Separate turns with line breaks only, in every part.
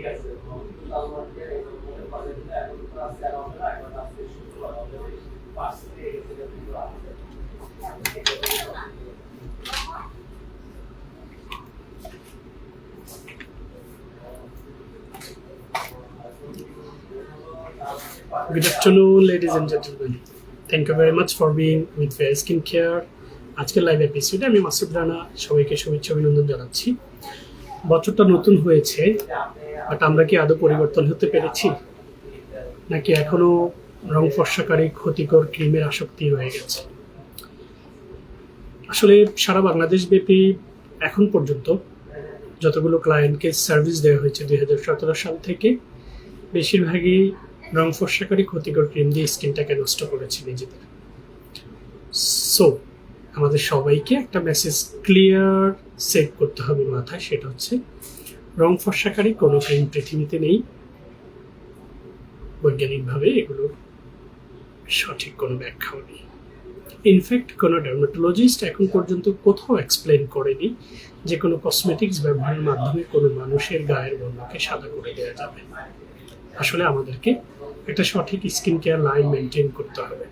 Good afternoon, ladies and gentlemen. Thank you very much for being with Fair Skin Care. আজকের live এপিসোডে আমি মাসুদ রানা সবাইকে শুভেচ্ছা অভিনন্দন জানাচ্ছি। বছরটা নতুন হয়েছে, বাট আমরা কি আদৌ পরিবর্তন হতে পেরেছি, নাকি এখনো রং ফর্সাকারী ক্ষতিকর ক্রিমের আসক্তি হয়ে গেছে? আসলে সারা বাংলাদেশ ব্যাপী এখন পর্যন্ত যতগুলো ক্লায়েন্টকে সার্ভিস দেওয়া হয়েছে 2017 সাল থেকে, বেশিরভাগই রং ফর্সাকারী ক্ষতিকর ক্রিম দিয়ে স্কিনটাকে নষ্ট করেছে নিজেদের। সো আমাদের সবাইকে একটা মেসেজ ক্লিয়ার সেট করতে হবে মাথায়, সেটা হচ্ছে রং ফর্সাকারী কোনো ক্রিম পৃথিবীতে নেই। বৈজ্ঞানিকভাবে এগুলোর সঠিক কোনো ব্যাখ্যাও নেই। ইনফ্যাক্ট কোনো ডার্মাটোলজিস্ট এখন পর্যন্ত কোথাও এক্সপ্লেন করেনি যে কোনো কসমেটিক্স ব্যবহারের মাধ্যমে কোনো মানুষের গায়ের বর্ণকে সাদা করে দেওয়া যাবে। আসলে আমাদেরকে একটা সঠিক স্কিন কেয়ার লাইন মেনটেন করতে হবে।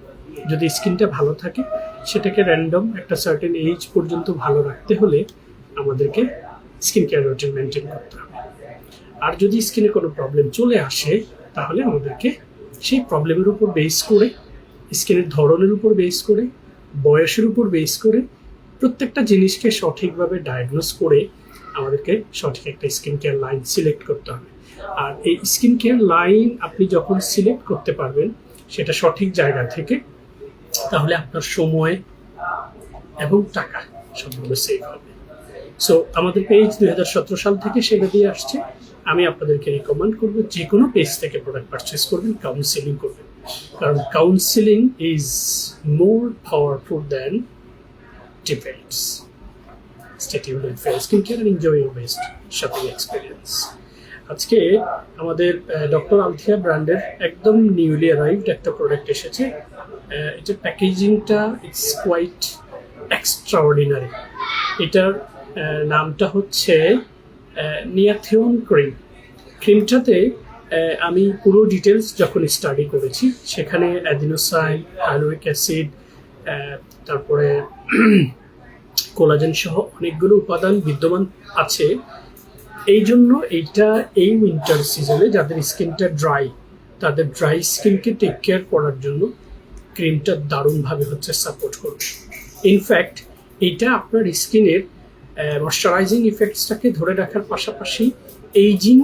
যদি স্কিনটা ভালো থাকে, সেটাকে র্যান্ডম একটা সার্টেন এজ পর্যন্ত ভালো রাখতে হলে আমাদেরকে স্কিন কেয়ার রুটিন মেনটেন করতে হবে। আর যদি স্কিনে কোনো প্রবলেম চলে আসে, তাহলে আমাদেরকে সেই প্রবলেমের উপর বেস করে, স্কিনের ধরনের উপর বেস করে, বয়সের উপর বেস করে, প্রত্যেকটা জিনিসকে সঠিকভাবে ডায়াগনোস করে আমাদেরকে সঠিক একটা স্কিন কেয়ার লাইন সিলেক্ট করতে হবে। আর এই স্কিন কেয়ার লাইন আপনি যখন সিলেক্ট করতে পারবেন সেটা সঠিক জায়গা থেকে, তাহলে আপনার সময় এবং টাকা সবগুলো সেভ হবে। সো আমাদের পেজ 2017 সাল থেকে সেবা দিয়ে আসছে। আমি আপনাদেরকে রিকমেন্ড করবো যে কোনো পেজ থেকে প্রোডাক্ট পারচেস করবেন, কাউন্সিলিং করবেন, কারণ counselling is more powerful than debates. Stay tuned with Fair Skin Care and enjoy your best shopping experience. আজকে আমাদের ডক্টর আলথিয়া ব্র্যান্ডের একদম নিউলি অ্যারাইভড একটা প্রোডাক্ট এসেছে। এটার প্যাকেজিংটা ইটস কোয়াইট এক্সট্রাঅর্ডিনারি। এটার নামটা হচ্ছে নিয়াথিয়ন ক্রিম। ক্রিমটাতে আমি পুরো ডিটেলস যখন স্টাডি করেছি, সেখানে অ্যাডিনোসাইন, হাইলোরিক অ্যাসিড, তারপরে কোলাজেন সহ অনেকগুলো উপাদান বিদ্যমান আছে। এই জন্য এইটা এই উইন্টার সিজনে যাদের স্কিনটা ড্রাই, তাদের ড্রাই স্কিনকে টেক কেয়ার করার জন্য ক্রিমটা দারুণভাবে হচ্ছে সাপোর্ট করবে। ইনফ্যাক্ট এইটা আপনার স্কিনের ময়শ্চারাইজিং ইফেক্টসটাকে ধরে রাখার পাশাপাশি এইজিং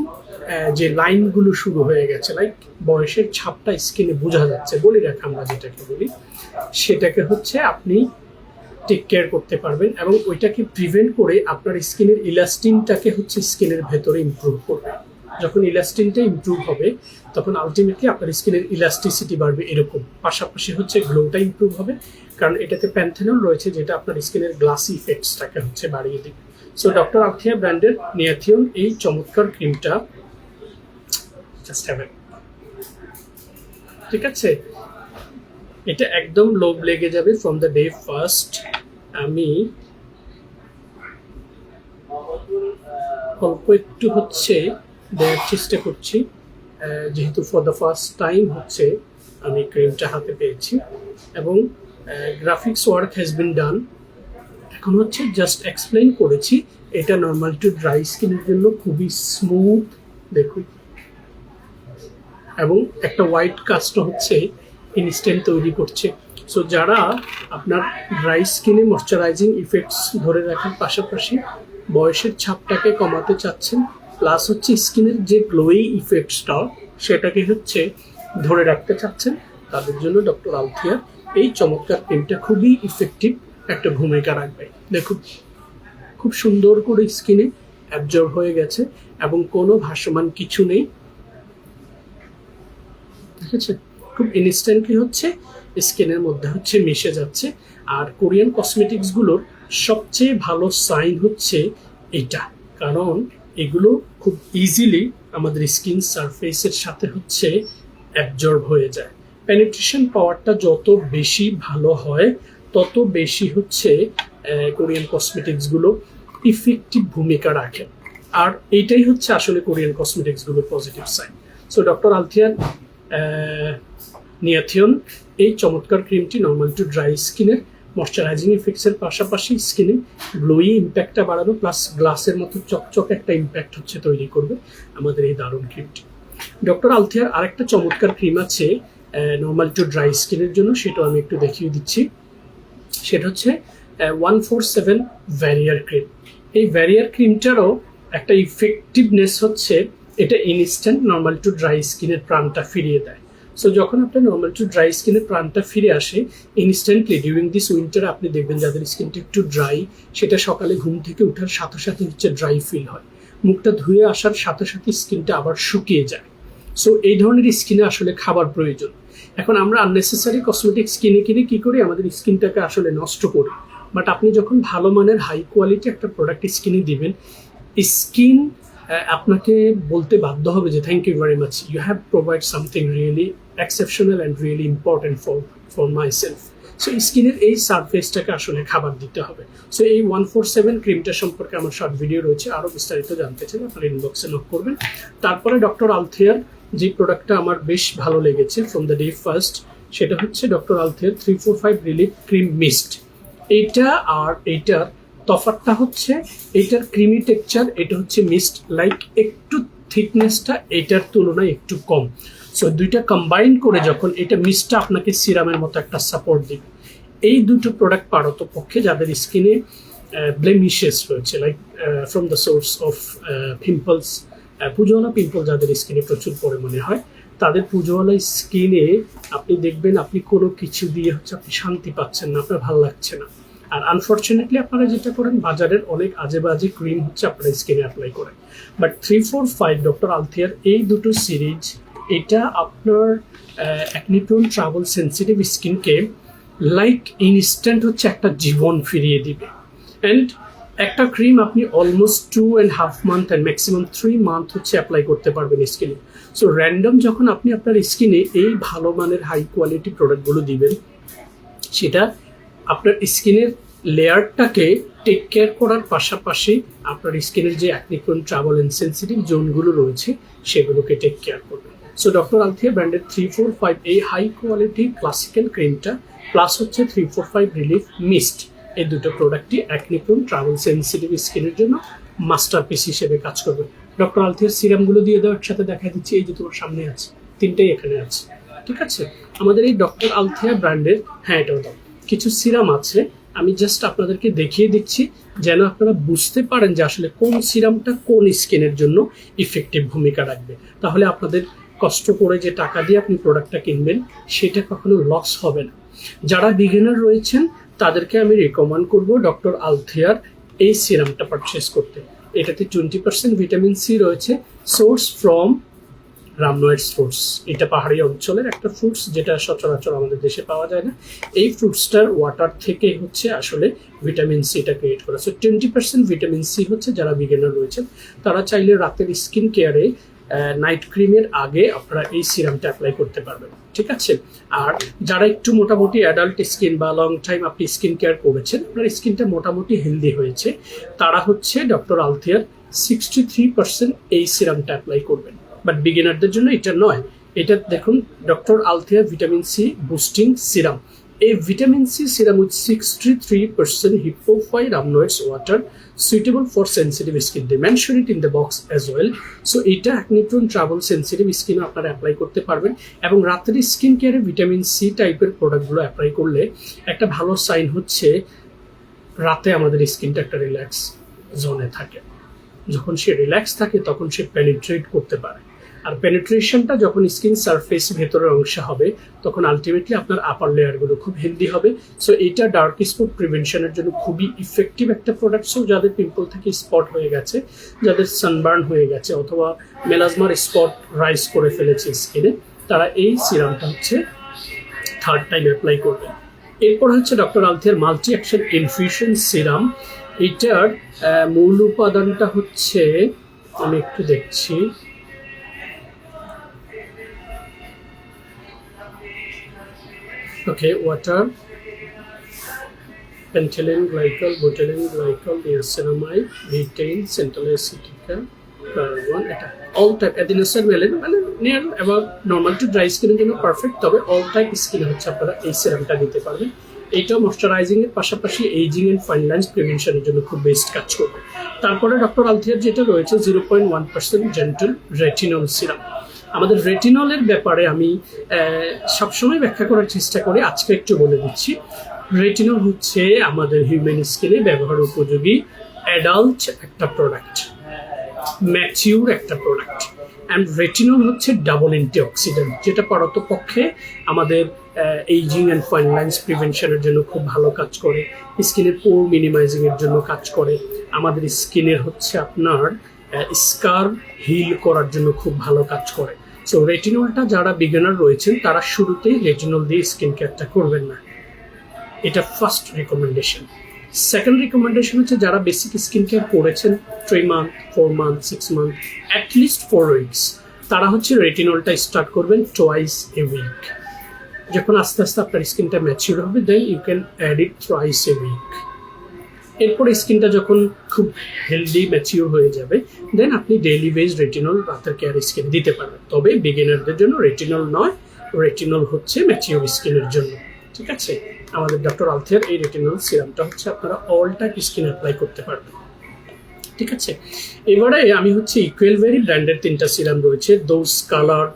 যে লাইনগুলো শুরু হয়ে গেছে, লাইক বয়সের ছাপটা স্কিনে বোঝা যাচ্ছে, বলি রাখা আমরা যেটাকে বলি, সেটাকে হচ্ছে আপনি টেক কেয়ার করতে পারবেন এবং ওইটাকে প্রিভেন্ট করে আপনার স্কিনের ইলাস্টিনটাকে হচ্ছে স্কিনের ভেতরে ইমপ্রুভ করবে। যখন ইলাস্টিনটা ইমপ্রুভ হবে, তখন আলটিমেটলি আপনার স্কিনের ইলাস্টিসিটি বাড়বে, এরকম। পাশাপাশি হচ্ছে গ্লোটা ইমপ্রুভ হবে, কারণ এটাতে প্যান্থেনল রয়েছে, যেটা আপনার স্কিনের গ্লাসি ইফেক্টসটাকে হচ্ছে বাড়িয়ে দেবে। সো ডক্টর আলথিয়া ব্র্যান্ডের নিয়াথিয়ন এই চমৎকার ক্রিমটা জাস্ট হ্যাভ ইট। ঠিক আছে, এটা একদম লোভ লেগে যাবে ফ্রম দ্য ডে ফার্স্ট। আমি অল্প একটু হচ্ছে দেওয়ার চেষ্টা করছি, যেহেতু ফর দ্য ফার্স্ট টাইম হচ্ছে আমি ক্রিমটা হাতে পেয়েছি এবং গ্রাফিক্স ওয়ার্ক হ্যাজ বিন ডান। এখন হচ্ছে জাস্ট এক্সপ্লেইন করেছি। এটা নর্মাল টু ড্রাই স্কিনের জন্য খুবই স্মুথ, দেখুন, এবং একটা হোয়াইট কাস্ট হচ্ছে ইনস্ট্যান্ট তৈরি করছে। সো যারা আপনার ড্রাই স্কিনে ময়শ্চারাইজিং ইফেক্টস ধরে রাখার পাশাপাশি বয়সের ছাপটাকে কমাতে চাচ্ছেন, প্লাস হচ্ছে স্কিনের যে গ্লোয়ি ইফেক্টসটা সেটাকে হচ্ছে ধরে রাখতে চাচ্ছেন, তাদের জন্য ডক্টর আলথিয়ার এই চমৎকার ক্রিমটা খুবই ইফেক্টিভ একটা ভূমিকা রাখবে। দেখুন, খুব সুন্দর করে স্কিনে অ্যাবজর্ব হয়ে গেছে এবং কোনো ভাসমান কিছু নেই। ঠিক আছে, খুব ইনস্ট্যান্টলি হচ্ছে স্কিনের মধ্যে হচ্ছে মিশে যাচ্ছে। আর কোরিয়ান কসমেটিক্সগুলোর সবচেয়ে ভালো সাইন হচ্ছে এটা, কারণ এগুলো খুব ইজিলি আমাদের স্কিন সারফেসের সাথে হচ্ছে অ্যাবজর্ব হয়ে যায়। পেনিট্রেশন পাওয়ারটা যত বেশি ভালো হয়, তত বেশি হচ্ছে কোরিয়ান কসমেটিক্সগুলো ইফেক্টিভ ভূমিকা রাখে। আর এইটাই হচ্ছে আসলে কোরিয়ান কসমেটিক্সগুলোর পজিটিভ সাইড। সো ডক্টর আলথিয়ার নিয়াথিয়ন এই চমৎকার ক্রিমটি নর্মাল টু ড্রাই স্কিনের ময়শ্চারাইজিং ইফেক্টসের পাশাপাশি স্কিনে গ্লোয়ি ইম্প্যাক্টটা বাড়ানো প্লাস গ্লাসের মতো চকচক একটা ইম্প্যাক্ট হচ্ছে তৈরি করবে আমাদের এই দারুণ ক্রিমটি। ডক্টর আলথিয়ার আরেকটা চমৎকার ক্রিম আছে নর্মাল টু ড্রাই স্কিনের জন্য, সেটাও আমি একটু দেখিয়ে দিচ্ছি। সেটা হচ্ছে 147 ভ্যারিয়ার ক্রিম। এই ভ্যারিয়ার ক্রিমটারও একটা ইফেক্টিভনেস হচ্ছে এটা ইনস্ট্যান্ট নর্মাল টু ড্রাই স্কিনের প্রাণটা ফিরিয়ে দেয়। সো যখন আপনার নর্মাল টু ড্রাই স্কিনের প্রাণটা ফিরে আসে ইনস্ট্যান্টলি ডিউরিং দিস উইন্টার, আপনি দেখবেন যাদের স্কিনটা একটু ড্রাই, সেটা সকালে ঘুম থেকে ওঠার সাথে সাথে হচ্ছে ড্রাই ফিল হয়, মুখটা ধুয়ে আসার সাথে সাথে স্কিনটা আবার শুকিয়ে যায়। সো এই ধরনের স্কিনে আসলে খাবার প্রয়োজন। এখন আমরা আননেসেসারি কসমেটিক্স কিনে কিনে কি করি, আমাদের স্কিনটাকে আসলে নষ্ট করি। বাট আপনি যখন ভালো মানের হাই কোয়ালিটি একটা প্রোডাক্ট স্কিনে দিবেন, স্কিন আপনাকে বলতে বাধ্য হবে যে thank you very much, you have provide something really exceptional and really important for my self. So স্কিনের এই সারফেসটাকে আসলে খাবার দিতে হবে। সো এই 147 ক্রিমটা সম্পর্কে আমার শর্ট ভিডিও রয়েছে, আরও বিস্তারিত জানতে চান আপনার ইনবক্সে নক করবেন। তারপরে ডক্টর আলথিয়ার যে প্রোডাক্টটা আমার বেশ ভালো লেগেছে ফ্রম দ্য ডে ফার্স্ট, সেটা হচ্ছে ডক্টর আলথিয়ার 345 রিলিফ ক্রিম মিস্ট। এইটা আর এইটার তফাৎটা হচ্ছে এইটার ক্রিমি টেক্সচার, এটা হচ্ছে মিস্ট লাইক, একটু থিকনেসটা এটার তুলনায় একটু কম। সো দুইটা কম্বাইন করে যখন এটা মিস্টটা আপনাকে সিরামের মতো একটা সাপোর্ট দিবে। এই দুটো প্রোডাক্ট পারতপক্ষে যাদের স্কিনে ব্লেমিশেস রয়েছে like from the source of pimples, পুজোওয়ালা পিম্পল যাদের স্কিনে প্রচুর পরিমাণে হয়, তাদের পুজোওয়ালা স্কিনে আপনি দেখবেন আপনি কোনো কিছু দিয়ে হচ্ছে আপনি শান্তি পাচ্ছেন না, আপনার ভালো লাগছে না। আর আনফর্চুনেটলি আপনারা যেটা করেন, বাজারের অনেক আজে বাজে ক্রিম হচ্ছে আপনারা স্কিনে অ্যাপ্লাই করেন। বাট 345 ডক্টর আলথিয়ার এই দুটো সিরিজ, এটা আপনার অ্যাকনি-প্রোন ট্রাভেল সেন্সিটিভ স্কিনকে লাইক ইনস্ট্যান্ট হচ্ছে একটা জীবন ফিরিয়ে দিবে। অ্যান্ড একটা ক্রিম আপনি almost 2.5 month and maximum 3 month হচ্ছে অ্যাপ্লাই করতে পারবেন স্কিনে। সো র্যান্ডম যখন আপনি আপনার স্কিনে এই ভালো মানের হাই কোয়ালিটি প্রোডাক্টগুলো দিবেন, সেটা আপনার স্কিনের লেয়ারটাকে টেক কেয়ার করার পাশাপাশি আপনার স্কিনের যে অ্যাকনি-প্রোন ট্রাভেল অ্যান্ড সেন্সিটিভ জোনগুলো রয়েছে সেগুলোকে টেক কেয়ার করবে। সো ডক্টর আলথিয়া ব্র্যান্ডের 345 এই হাই কোয়ালিটি ক্লাসিক্যাল ক্রিমটা প্লাস হচ্ছে 345 রিলিফ মিস্ট, এই দুটো প্রোডাক্টই অ্যাকনি-প্রোন ট্রাভেল সেন্সিটিভ স্কিনের জন্য মাস্টারপিস হিসেবে কাজ করবে। ডক্টর আলথিয়ার সিরামগুলো দিয়ে দেওয়ার সাথে দেখা দিচ্ছি, এই যে তোমার সামনে আছে, তিনটাই এখানে আছে, ঠিক আছে। আমাদের এই ডক্টর আলথিয়া ব্র্যান্ডের, হ্যাঁ এটাও দাও, কিছু সিরাম আছে, আমি জাস্ট আপনাদেরকে দেখিয়ে দিচ্ছি যেন আপনারা বুঝতে পারেন যে আসলে কোন সিরামটা কোন স্কিনের জন্য ইফেক্টিভ ভূমিকা রাখবে। তাহলে আপনাদের কষ্ট করে যে টাকা দিয়ে আপনি প্রোডাক্টটা কিনবেন সেটা কখনো লস হবে না। যারা বিগিনার রয়েছেন তাদেরকে আমি রেকমেন্ড করব ডক্টর আলথিয়ার এই সিরামটা পারচেস করতে। এটাতে 20% ভিটামিন সি রয়েছে, সোর্স ফ্রম রামনয়েডস ফ্রুটস। এটা পাহাড়ি অঞ্চলের একটা ফ্রুটস যেটা সচরাচর আমাদের দেশে পাওয়া যায় না। এই ফ্রুটসটার ওয়াটার থেকে হচ্ছে আসলে ভিটামিন সিটা ক্রিয়েট করা। সো 20% ভিটামিন সি হচ্ছে যারা বিগিনার রয়েছেন তারা চাইলে রাতের স্কিন কেয়ারে নাইট ক্রিমের আগে আপনারা এই সিরামটা অ্যাপ্লাই করতে পারবেন, ঠিক আছে। আর যারা একটু মোটামুটি অ্যাডাল্ট স্কিন বা লং টাইম আপনি স্কিন কেয়ার করেছেন, আপনার স্কিনটা মোটামুটি হেলদি হয়েছে, তারা হচ্ছে ডক্টর আলথিয়ার 63% এই সিরামটা অ্যাপ্লাই করবেন। বাট বিগিনারদের জন্য এটা নয়। এটা দেখুন doctor Althea vitamin C boosting serum. এই vitamin C serum with 63% hippophae rhamnoides water suitable for sensitive skin. They mention it in the box as well. So এটা অ্যাকনি-প্রোন ট্রাভেল সেন্সিটিভ স্কিনে আপনারা অ্যাপ্লাই করতে পারবেন। এবং রাতের স্কিন কেয়ারে vitamin C টাইপের প্রোডাক্টগুলো অ্যাপ্লাই করলে একটা ভালো সাইন হচ্ছে রাতে আমাদের স্কিনটা একটা রিল্যাক্স জোনে থাকে। যখন সে রিল্যাক্স থাকে তখন সে পেনিট্রেট করতে পারে। আর পেনিট্রেশনটা যখন স্কিন সারফেস ভেতরের অংশে হবে তখন আলটিমেটলি আপনার আপার লেয়ারগুলো খুব হেলদি হবে। সো এইটা ডার্ক স্পট প্রিভেনশনের জন্য খুবই ইফেক্টিভ একটা প্রোডাক্ট। সো যাদের পিম্পল থেকে স্পট হয়ে গেছে, যাদের সানবার্ন হয়ে গেছে অথবা মেলাজমার স্পট রাইজ করে ফেলেছে স্কিনে, তারা এই সিরামটা হচ্ছে থার্ড টাইম অ্যাপ্লাই করবেন। এরপর হচ্ছে ডক্টর আলথিয়ার মাল্টি অ্যাকশন ইনফিউশন সিরাম। এটার মূল উপাদানটা হচ্ছে, আমি একটু দেখছি, okay, water, Pentylene glycol, butylene glycol, niacinamide, betaine, central acetica, paragon, এটা all type adenosine valine মানে near about normal to dry skin এর জন্য পারফেক্ট, তবে all type skin হচ্ছে আপনারা এই সিরামটা নিতে পারবেন। এইটাও ময়শ্চারাইজিং এর পাশাপাশি এইজিং এন্ড ফাইন লাইন্স প্রিভেনশনের জন্য খুব বেস্ট কাজ করবে। তারপরে ডক্টর আলথিয়ার যেটা রয়েছে 0.1% জেন্টল রেটিনল সিরাম। আমাদের রেটিনলের ব্যাপারে আমি সবসময় ব্যাখ্যা করার চেষ্টা করি, আজকে একটু বলে দিচ্ছি। রেটিনল হচ্ছে আমাদের হিউম্যান স্কিনে ব্যবহার উপযোগী অ্যাডাল্ট একটা প্রোডাক্ট, ম্যাচিউর একটা প্রোডাক্ট। অ্যান্ড রেটিনল হচ্ছে ডাবল অ্যান্টিঅক্সিডেন্ট, যেটা পারতপক্ষে আমাদের এইজিং অ্যান্ড ফাইন লাইন্স প্রিভেনশনের জন্য খুব ভালো কাজ করে, স্কিনের পোর মিনিমাইজিং এর জন্য কাজ করে, আমাদের স্কিনের হচ্ছে আপনার স্কার হিল করার জন্য খুব ভালো কাজ করে। সো রেটিনলটা যারা বিগিনার রয়েছেন তারা শুরুতেই রেটিনল দিয়ে স্কিন কেয়ারটা করবেন না, এটা ফার্স্ট রিকমেন্ডেশন। সেকেন্ড রিকমেন্ডেশন হচ্ছে যারা বেসিক স্কিন কেয়ার করেছেন 3 month, 4 month, 6 month, at least 4 weeks, তারা হচ্ছে রেটিনলটা স্টার্ট করবেন টুয়াইস এ উইক। যখন আস্তে আস্তে আপনার স্কিনটা ম্যাচিউর হবে then you can add it thrice a week. এরপরে স্কিনটা যখন খুব হেলদি ম্যাচিউর হয়ে যাবে দেন আপনি ডেইলি বেজ রেটিনল রাতের কেয়ার স্কিন দিতে পারবেন। তবে বিগিনারদের জন্য রেটিনল নয়, রেটিনল হচ্ছে ম্যাচিউর স্কিনের জন্য। ঠিক আছে, আমাদের ডক্টর আলথিয়ার এই রেটিনল সিরামটা হচ্ছে আপনারা অল টাইপ স্কিন অ্যাপ্লাই করতে পারবেন। ঠিক আছে, এবারে আমি হচ্ছে ইকুয়েলভেরি ব্র্যান্ডের 3টা সিরাম রয়েছে। Those colour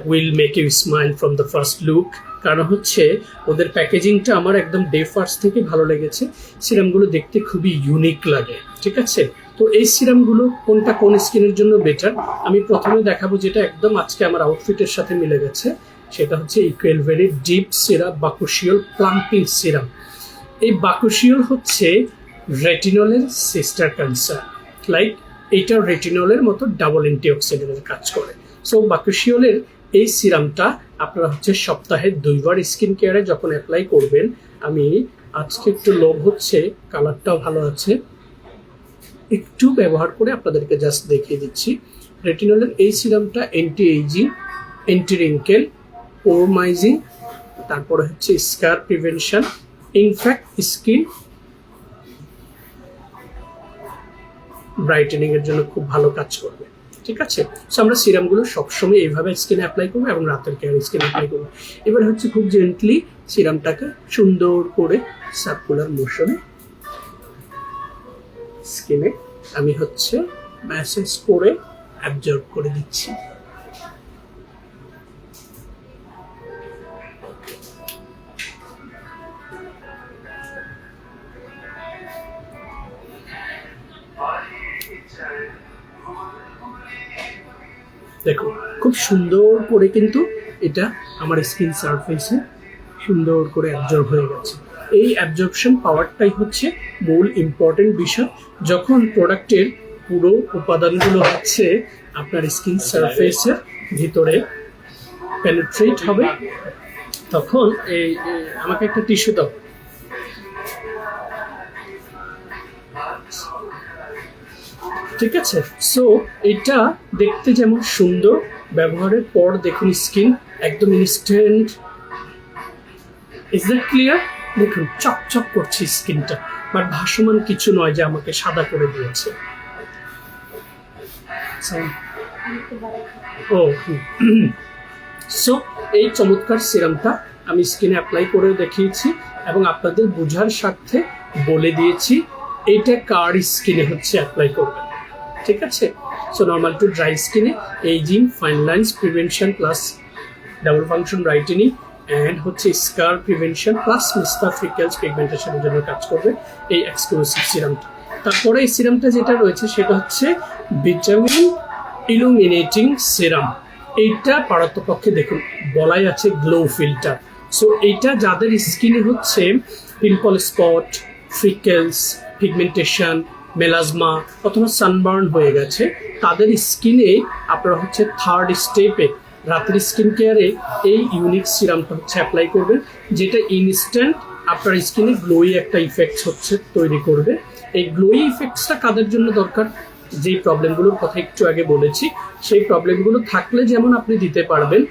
will make you smile from the first look, কারণ হচ্ছে ওদের প্যাকেজিংটা আমার একদম ডে ফার্স্ট থেকে ভালো লেগেছে। সিরামগুলো দেখতে খুবই ইউনিক লাগে। ঠিক আছে, তো এই সিরামগুলো কোনটা কোন স্কিনের জন্য বেটার আমি প্রথমে দেখাবো, যেটা একদম আজকে আমার আউটফিটের সাথে মিলে গেছে। সেটা হচ্ছে ইকুয়েলভেরি ডিপ সিরাম বাকুশিওল প্লাম্পিং সিরাম। এই বাকুশিওল হচ্ছে রেটিনলের সিস্টার ক্যান্সার, লাইক এইটা রেটিনলের মতো ডাবল অ্যান্টিঅক্সিডেন্টের কাজ করে। সো বাকুশিওলের এই সিরামটা আপনারা হচ্ছে সপ্তাহে 2 বার স্কিন কেয়ারে যখন অ্যাপ্লাই করবেন, আমি আজকে একটু লোভ হচ্ছে, কালারটাও ভালো আছে, একটু ব্যবহার করে আপনাদেরকে জাস্ট দেখিয়ে দিচ্ছি। রেটিনলের এই সিরামটা অ্যান্টি এইজিং, অ্যান্টি রিঙ্কেল, পোরমাইজিং, তারপরে হচ্ছে scar prevention, in fact skin brightening এর জন্য খুব ভালো কাজ করবে। ঠিক আছে, সো আমরা সিরামগুলো সবসময় এইভাবে স্কিনে অ্যাপ্লাই করবো এবং রাতের কেয়ার স্কিনে অ্যাপ্লাই করবো। এবার হচ্ছে খুব জেন্টলি সিরামটাকে সুন্দর করে সার্কুলার মোশনে স্কিনে আমি হচ্ছে ম্যাসেজ করে অ্যাবজর্ব করে দিচ্ছি। দেখো খুব সুন্দর করে কিন্তু এটা আমার স্কিন সারফেসে সুন্দর করে অ্যাবজর্ব হয়ে গেছে। এই অ্যাবজর্পশন পাওয়ারটাই হচ্ছে মূল ইম্পর্টেন্ট বিষয়। যখন প্রোডাক্টের পুরো উপাদানগুলো হচ্ছে আপনার স্কিন সারফেসের ভিতরে পেনিট্রেট হবে, তখন এই আমাকে একটা টিস্যু দাও। ঠিক আছে, সো এটা দেখতে যেমন সুন্দর, ব্যবহারের পর দেখুন স্কিন একদম ইনস্ট্যান্ট। Is that clear? দেখুন চকচক করছে স্কিনটা, বাট ভাসমান কিছু নয় যে আমাকে সাদা করে দিয়েছে। ও সো এই চমৎকার সিরামটা আমি স্কিনে অ্যাপ্লাই করে দেখিয়েছি এবং আপনাদের বোঝার স্বার্থে বলে দিয়েছি এইটা কার স্কিনে হচ্ছে অ্যাপ্লাই করবেন। ঠিক আছে, সো নর্মাল টু ড্রাই স্কিনে ageing, fine lines prevention plus double function brightening and হচ্ছে স্কার প্রিভেনশন প্লাস মিস্তা ফ্রিকেলস পিগমেন্টেশনের জন্য কাজ করবে এই এক্সক্লুসিভ সিরামটা। তারপরে এই সিরামটা যেটা রয়েছে সেটা হচ্ছে ভিটামিন ইলুমিনেটিং সিরাম। এইটা পারতপক্ষে দেখুন বলাই আছে গ্লো ফিল্টার। সো এইটা যাদের স্কিনে হচ্ছে pimple spot, freckles, pigmentation, melasma অথবা সানবার্ন হয়ে গেছে, তাদের স্কিনে আপনারা হচ্ছে থার্ড স্টেপে রাত্রি স্কিন কেয়ারে এই ইউনিক সিরামটা হচ্ছে অ্যাপ্লাই করবেন, যেটা ইনস্ট্যান্ট আপনার স্কিনে গ্লোই একটা ইফেক্টস হচ্ছে তৈরি করবে। এই গ্লোই ইফেক্টসটা কাদের জন্য দরকার? যেই প্রবলেমগুলোর কথা একটু আগে বলেছি, সেই প্রবলেমগুলো থাকলে যেমন আপনি দিতে পারবেন,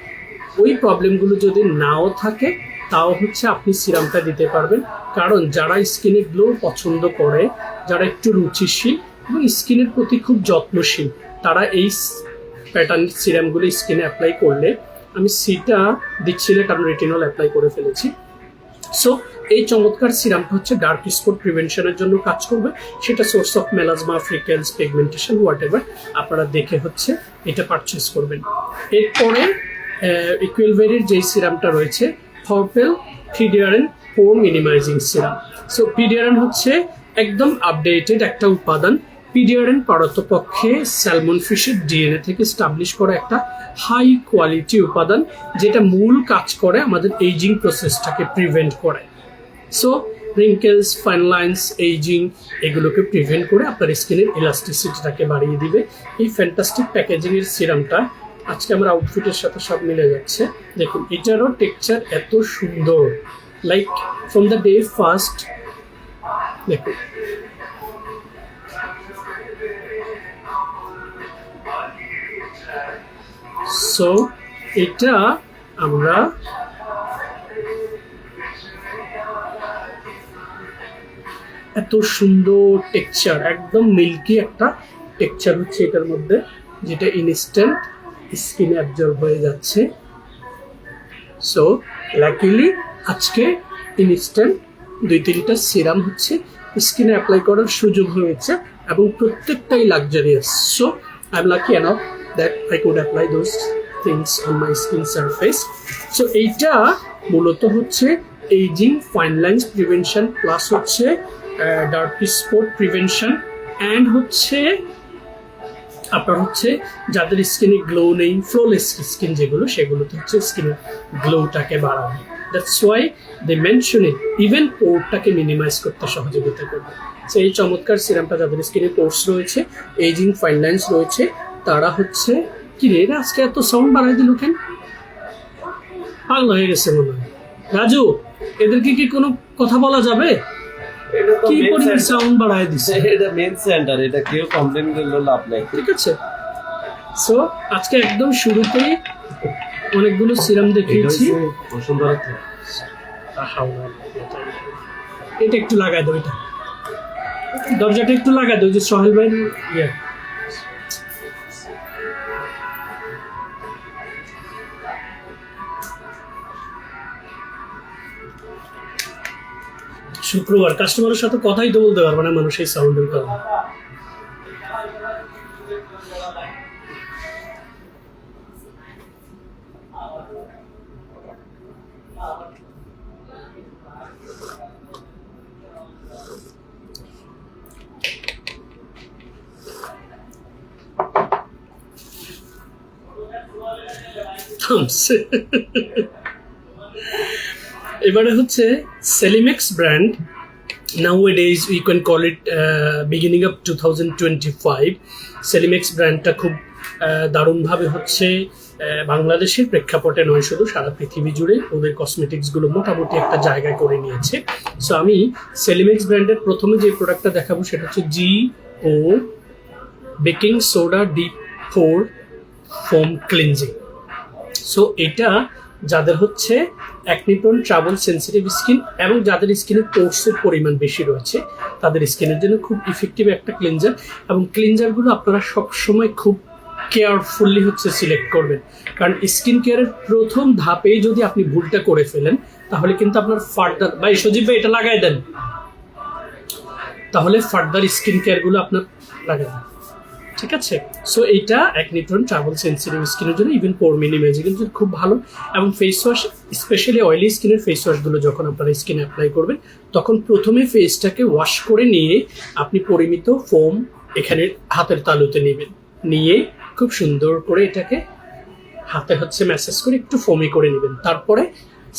ওই প্রবলেমগুলো যদি নাও থাকে তাও হচ্ছে আপনি সিরামটা দিতে পারবেন। কারণ যারা স্কিনে গ্লো পছন্দ করে, যারা একটু রুচিশীল এবং স্কিনের প্রতি খুব যত্নশীল, তারা এই প্যাটার্ন সিরামগুলো স্কিনে অ্যাপ্লাই করলে, আমি সিটা দিচ্ছি না কারণ রেটিনল অ্যাপ্লাই করে ফেলেছি। সো এই চমৎকার সিরামটা হচ্ছে ডার্ক স্পট প্রিভেনশনের জন্য কাজ করবে। সেটা source of melasma, freckles, pigmentation, what ever, আপনারা দেখে হচ্ছে এটা পারচেস করবেন। এরপরে ইকুয়েলভেরির যেই সিরামটা রয়েছে, ফরপেল পিডিয়ারেন পোর মিনিমাইজিং সিরাম। সো পিডিয়ারেন হচ্ছে একদম আপডেটেড একটা উপাদান। পিডিয়ারেন পারতপক্ষে স্যালমন ফিশের ডিএনএ থেকে স্টাবলিশ করা একটা হাই কোয়ালিটি উপাদান, যেটা মূল কাজ করে আমাদের এইজিং প্রসেসটাকে প্রিভেন্ট করে। So wrinkles, fine lines, ageing এগুলোকে প্রিভেন্ট করে আপনার স্কিনের ইলাস্টিসিটিটাকে বাড়িয়ে দিবে। এই ফ্যান্টাস্টিক প্যাকেজিংয়ের সিরামটা আজকে আমার আউটফিটের সাথে সব মিলে যাচ্ছে। দেখুন এটারও টেক্সচার এত সুন্দর, like from the day first. দেখুন সো এটা আমরা এত সুন্দর টেক্সচার, একদম মিল্কি একটা টেক্সচার হচ্ছে এটার মধ্যে, যেটা ইনস্ট্যান্ট স্কিনে অ্যাবজর্ব হয়ে যাচ্ছে। সো লাকিলি আজকে ইনস্ট্যান্ট 2-3টা সিরাম হচ্ছে স্কিনে অ্যাপ্লাই করার সুযোগ হয়েছে এবং প্রত্যেকটাই luxurious. So I am lucky enough that I could apply those things on my skin surface. So এইটা মূলত হচ্ছে ageing, fine lines prevention, plus হচ্ছে ডার্ক স্পট প্রিভেনশন, অ্যান্ড হচ্ছে আপনার হচ্ছে যাদের স্কিনে গ্লো নেই, ফ্লোলেস স্কিন যেগুলো, সেগুলোতে হচ্ছে স্কিনের গ্লোটাকে বাড়াবে। That's why they mention it, even পোরটাকে মিনিমাইজ করতে সহযোগিতা করবে। সো এই চমৎকার সিরামটা যাদের স্কিনে পোর্স রয়েছে, এইজিং, ফাইন লাইন্স রয়েছে, তারা হচ্ছে কি রে আজকে এত সাউন্ড বাড়াই দিল কেন? পাগল হয়ে গেছে মনে হয়। রাজু, এদেরকে কি কোনো কথা বলা যাবে? কি পরিমাণ সাউন্ড বাড়ায় দিছে?
এটা মেইন সেন্টার, এটা কেউ কমপ্লেইন করলে লাভ নাই।
ঠিক আছে। সো আজকে একদম শুরুতেই অনেকগুলো সিরাম দেখিয়েছি।
বসুন্ধরা থেকে
এটা একটু লাগাই দাও, এটা দরজাটা একটু লাগাই দাও, যে সোহেল ভাই ইয়ে শুক্রবার কাস্টমারের সাথে কথাই তো বলতে পারবে না মানুষ এই সাউন্ডের কারণে। এবারে হচ্ছে Celimax brand. Nowadays we can call it beginning of 2025. Celimax ব্র্যান্ডটা খুব দারুণভাবে হচ্ছে বাংলাদেশের প্রেক্ষাপটে নয়, শুধু সারা পৃথিবী জুড়ে ওদের কসমেটিক্সগুলো মোটামুটি একটা জায়গায় করে নিয়েছে। সো আমি সেলিমেক্স ব্র্যান্ডের প্রথমে যে প্রোডাক্টটা দেখাবো সেটা হচ্ছে GO বেকিং সোডা ডিপ পোর ফোম ক্লিনজিং। সো এটা যাদের হচ্ছে অ্যাকনি-প্রোন, ট্রাবল সেন্সিটিভ স্কিন এবং যাদের স্কিনে পোর্সের পরিমাণ বেশি রয়েছে, তাদের স্কিনের জন্য খুব ইফেক্টিভ একটা ক্লিনজার। এবং ক্লিনজারগুলো আপনারা সবসময় খুব কেয়ারফুলি হচ্ছে সিলেক্ট করবেন, কারণ স্কিন কেয়ারের প্রথম ধাপেই যদি আপনি ভুলটা করে ফেলেন, তাহলে কিন্তু আপনার ফার্দার, ভাই সজীব ভাই এটা লাগাই দেন, তাহলে ফার্দার স্কিন কেয়ারগুলো আপনার লাগাই দেন। ঠিক আছে। সো এইটা অ্যাকনি-প্রোন, ট্রাবল সেন্সিটিভ স্কিনের জন্য, ইভেন পোর মিনিমাইজিংয়ের জন্য খুব ভালো। এবং ফেস ওয়াশ, স্পেশালি অয়েলি স্কিনের ফেস ওয়াশগুলো যখন আপনারা স্কিনে অ্যাপ্লাই করবেন, তখন প্রথমে ফেসটাকে ওয়াশ করে নিয়ে আপনি পরিমিত ফোম এখানে হাতের তালুতে নেবেন, নিয়ে খুব সুন্দর করে এটাকে হাতে হচ্ছে ম্যাসাজ করে একটু ফোমি করে নেবেন। তারপরে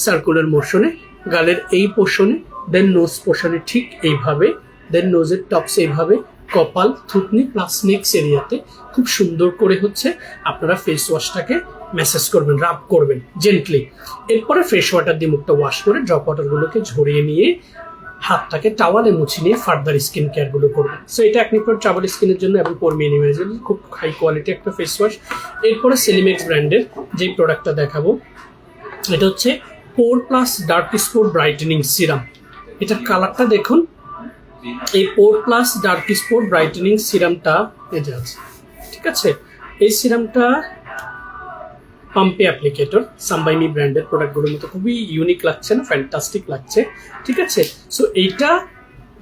সার্কুলার মোশনে গালের এই পোর্শনে, দেন নোজ পোর্শনে ঠিক এইভাবে, দেন নোজের টপস এইভাবে, কপাল, থুতনি প্লাস নেক্স এরিয়াতে খুব সুন্দর করে হচ্ছে আপনারা ফেস ওয়াশটাকে ম্যাসাজ করবেন, রাব করবেন জেন্টলি। এরপরে ফ্রেশ ওয়াটার দিয়ে মুখটা ওয়াশ করে ড্রপ ওয়াটারগুলোকে ঝরিয়ে নিয়ে হাতটাকে টাওয়ালে মুছে নিয়ে ফার্দার স্কিন কেয়ারগুলো করবেন। সো এটা অ্যাকনি-প্রোন, ট্রাবল স্কিনের জন্য এবং পোর মিনিমাইজার খুব হাই কোয়ালিটি একটা ফেস ওয়াশ। এরপরে সেলিমেক্স ব্র্যান্ডের যেই প্রোডাক্টটা দেখাবো, এটা হচ্ছে pore plus dark spot brightening serum. এটার কালারটা দেখুন। এই pore plus dark spot brightening সিরামটা এই যে আছে, ঠিক আছে। এই সিরামটা পাম্পে অ্যাপ্লিকেটর, সাম্বাইমি ব্র্যান্ডের প্রোডাক্টগুলোর মতো খুবই ইউনিক লাগছে না, ফ্যান্টাস্টিক লাগছে, ঠিক আছে। সো এইটা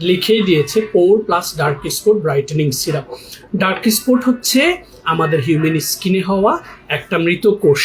লিখেই দিয়েছে pore plus dark spot brightening serum. Dark spot হচ্ছে আমাদের হিউম্যান স্কিনে হওয়া একটা মৃত কোষ।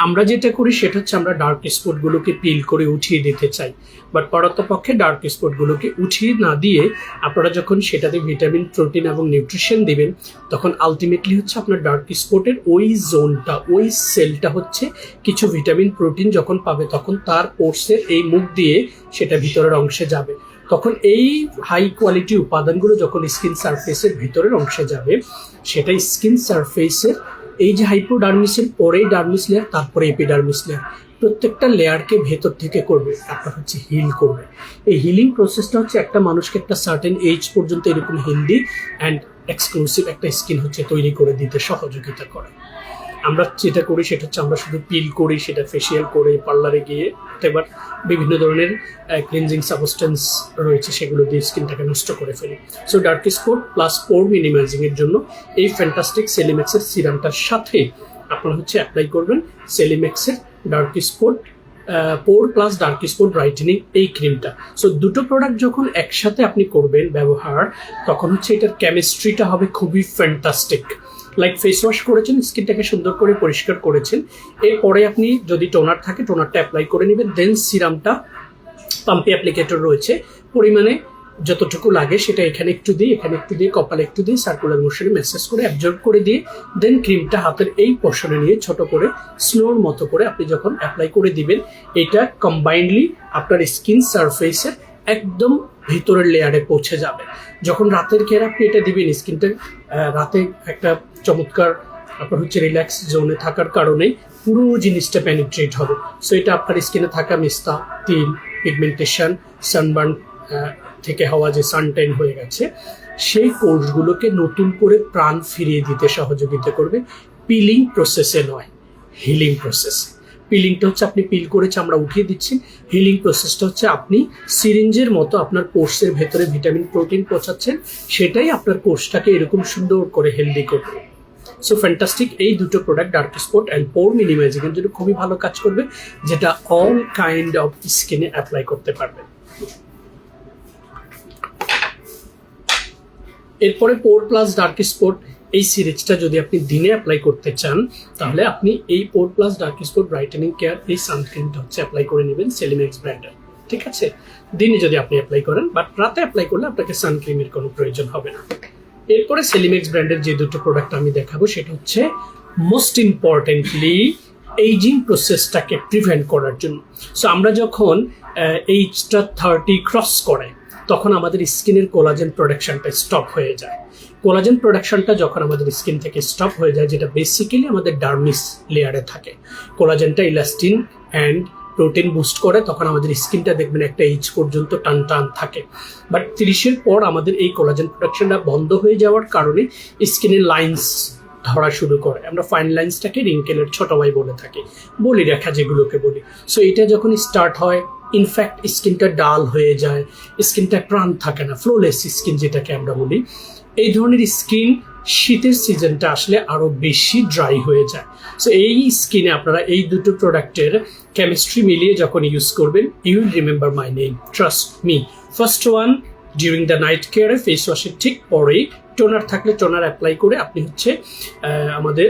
আমরা যেটা করি সেটা হচ্ছে আমরা ডার্ক স্পটগুলোকে পিল করে উঠিয়ে দিতে চাই, বাট পক্ষে ডার্ক স্পটগুলোকে উঠিয়ে না দিয়ে আপনারা যখন সেটাতে ভিটামিন, প্রোটিন এবং নিউট্রিশন দিবেন, তখন আলটিমেটলি হচ্ছে আপনার ডার্ক স্পটের ওই জোনটা, ওই সেলটা হচ্ছে কিছু ভিটামিন, প্রোটিন যখন পাবে তখন তার পোর্সের এই মুখ দিয়ে সেটা ভিতরের অংশে যাবে। তখন এই হাই কোয়ালিটি উপাদানগুলো যখন স্কিন সারফেসের ভিতরের অংশে যাবে, সেটা স্কিন সারফেসের এই যে হাইপোডার্মিসের পরেই ডার্মিস লেয়ার, তারপরে এপিডার্মিস লেয়ার, প্রত্যেকটা লেয়ারকে ভেতর থেকে করবে, আপনার হচ্ছে হিল করবে। এই হিলিং প্রসেসটা হচ্ছে একটা মানুষকে একটা সার্টেন এজ পর্যন্ত এরকম হেলদি অ্যান্ড এক্সক্লুসিভ একটা স্কিন হচ্ছে তৈরি করে দিতে সহযোগিতা করে। আমরা যেটা করি সেটা হচ্ছে আমরা শুধু পিল করি, সেটা ফেসিয়াল করে পার্লারে গিয়ে এবার বিভিন্ন ধরনের ক্লিনজিং সাবস্টেন্স রয়েছে সেগুলো দিয়ে স্কিনটাকে নষ্ট করে ফেলি। সো ডার্ক স্পট প্লাস পোর মিনিমাইজিংয়ের জন্য এই ফ্যান্টাস্টিক সেলিম্যাক্সের সিরামটার সাথে আপনারা হচ্ছে অ্যাপ্লাই করবেন সেলিম্যাক্সের ডার্ক স্পট পোর প্লাস ডার্ক স্পট ব্রাইটেনিং এই ক্রিমটা। সো দুটো প্রোডাক্ট যখন একসাথে আপনি করবেন ব্যবহার, তখন হচ্ছে এটার কেমিস্ট্রিটা হবে খুবই ফ্যান্টাস্টিক। লাইক ফেস ওয়াশ করেছেন, স্কিনটাকে সুন্দর করে পরিষ্কার করেছেন, এরপরে আপনি যদি টোনার থাকে টোনারটা অ্যাপ্লাই করে নেবেন, দেন সিরামটা পাম্পে অ্যাপ্লিকেটর রয়েছে, পরিমাণে যতটুকু লাগে সেটা এখানে একটু দিয়ে, এখানে একটু দিয়ে, কপালে একটু দিয়ে সার্কুলার মোশনে ম্যাসেজ করে অ্যাবজর্ব করে দিয়ে দেন ক্রিমটা হাতের এই পোর্শনে নিয়ে ছোট করে স্নোর মতো করে আপনি যখন অ্যাপ্লাই করে দিবেন, এটা কম্বাইন্ডলি আপনার স্কিন সারফেসের একদম ভিতরের লেয়ারে পৌঁছে যাবে। যখন রাতের কেয়ার আপনি এটা দিবেন, স্কিনটা রাতে একটা চমৎকার আপনার হচ্ছে রিল্যাক্স জোনে থাকার কারণে পুরো জিনিসটা পেনিট্রেট হবে। সো এটা আপনার স্কিনে থাকা মিস্তা, তিল, পিগমেন্টেশন, সানবার্ন থেকে হওয়া যে সানটাইন হয়ে গেছে সেই কোর্সগুলোকে নতুন করে প্রাণ ফিরিয়ে দিতে সহযোগিতা করবে। পিলিং প্রসেসে নয়, হিলিং প্রসেস। পিলিংটা হচ্ছে আপনি পিল করে চামড়া উঠিয়ে দিচ্ছেন, হিলিং প্রসেসটা হচ্ছে আপনি সিরিঞ্জের মতো আপনার কোর্সের ভেতরে ভিটামিন, প্রোটিন পৌঁছাচ্ছেন, সেটাই আপনার কোর্সটাকে এরকম সুন্দর করে হেলদি করবে। সো ফ্যান্টাস্টিক এই দুটো product dark spot and poor মিনিমাইজিংয়ের জন্য খুবই ভালো কাজ করবে, যেটা অল কাইন্ড অফ স্কিনে অ্যাপ্লাই করতে পারবেন। এরপরে পোর প্লাস ডার্ক স্পট এই সিরিজটা যদি আপনি দিনে অ্যাপ্লাই করতে চান, তাহলে আপনি এই pore plus dark spot brightening care এই সানস্ক্রিনটা হচ্ছে অ্যাপ্লাই করে নেবেন সেলিম্যাক্স ব্র্যান্ডের, ঠিক আছে। দিনে যদি আপনি অ্যাপ্লাই করেন, বাট রাতে অ্যাপ্লাই করলে আপনাকে সানক্রিমের কোনো প্রয়োজন হবে না। এরপরে সেলিম্যাক্স ব্র্যান্ডের যে দুটো প্রোডাক্ট আমি দেখাবো সেটা হচ্ছে মোস্ট ইম্পর্টেন্টলি এইজিং প্রসেসটাকে প্রিভেন্ট করার জন্য। সো আমরা যখন এইজটা 30 ক্রস করে তখন আমাদের স্কিনের কোলাজেন প্রোডাকশনটা স্টপ হয়ে যায়। কোলাজেন প্রোডাকশনটা যখন আমাদের স্কিন থেকে স্টপ হয়ে যায়, যেটা বেসিক্যালি আমাদের ডার্মিস লেয়ারে থাকে, কোলাজেনটা ইলাস্টিন অ্যান্ড প্রোটিন বুস্ট করে, তখন আমাদের স্কিনটা দেখবেন একটা এইজ পর্যন্ত টান টান থাকে। বাট 30-এর পর আমাদের এই কোলাজেন প্রোডাকশনটা বন্ধ হয়ে যাওয়ার কারণে স্কিনের লাইন্স ধরা শুরু করে। আমরা ফাইন লাইন্সটাকে রিঙ্কেলের ছোট ভাই বলে থাকি, বলি রেখা যেগুলোকে বলি। সো এটা যখন স্টার্ট হয়, ইনফ্যাক্ট স্কিনটা ডাল হয়ে যায়, স্কিনটা প্রাণ থাকে না, ফ্লোলেস স্কিন যেটাকে আমরা বলি। এই ধরনের স্কিন শীতের সিজনটা আসলে আরও বেশি ড্রাই হয়ে যায়। সো এই স্কিনে আপনারা এই দুটো প্রোডাক্টের কেমিস্ট্রি মিলিয়ে যখন ইউজ করবেন, you will remember my name, trust me. First one, during the night কেয়ারে ফেস ওয়াশের ঠিক পরেই টোনার থাকলে টোনার অ্যাপ্লাই করে আপনি হচ্ছে আমাদের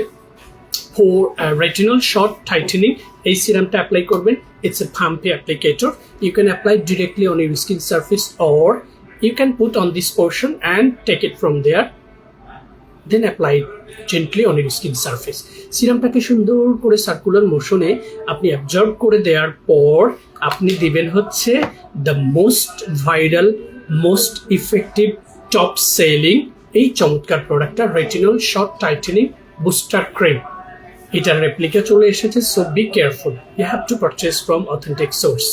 retinol short tightening এই সিরামটা অ্যাপ্লাই করবেন। It's a pumpy applicator. You can apply directly on your skin surface or you can put on this portion and take it from there, then apply it gently on your skin surface. সিরামটাকে সুন্দর করে circular মোশনে আপনি absorb করে দেওয়ার পর আপনি দিবেন হচ্ছে the most viral, most effective, top selling এই চমৎকার প্রোডাক্টটা retinol short tightening booster cream. এটার রেপ্লিকা চলে এসেছে, so be careful, you have to purchase from authentic source.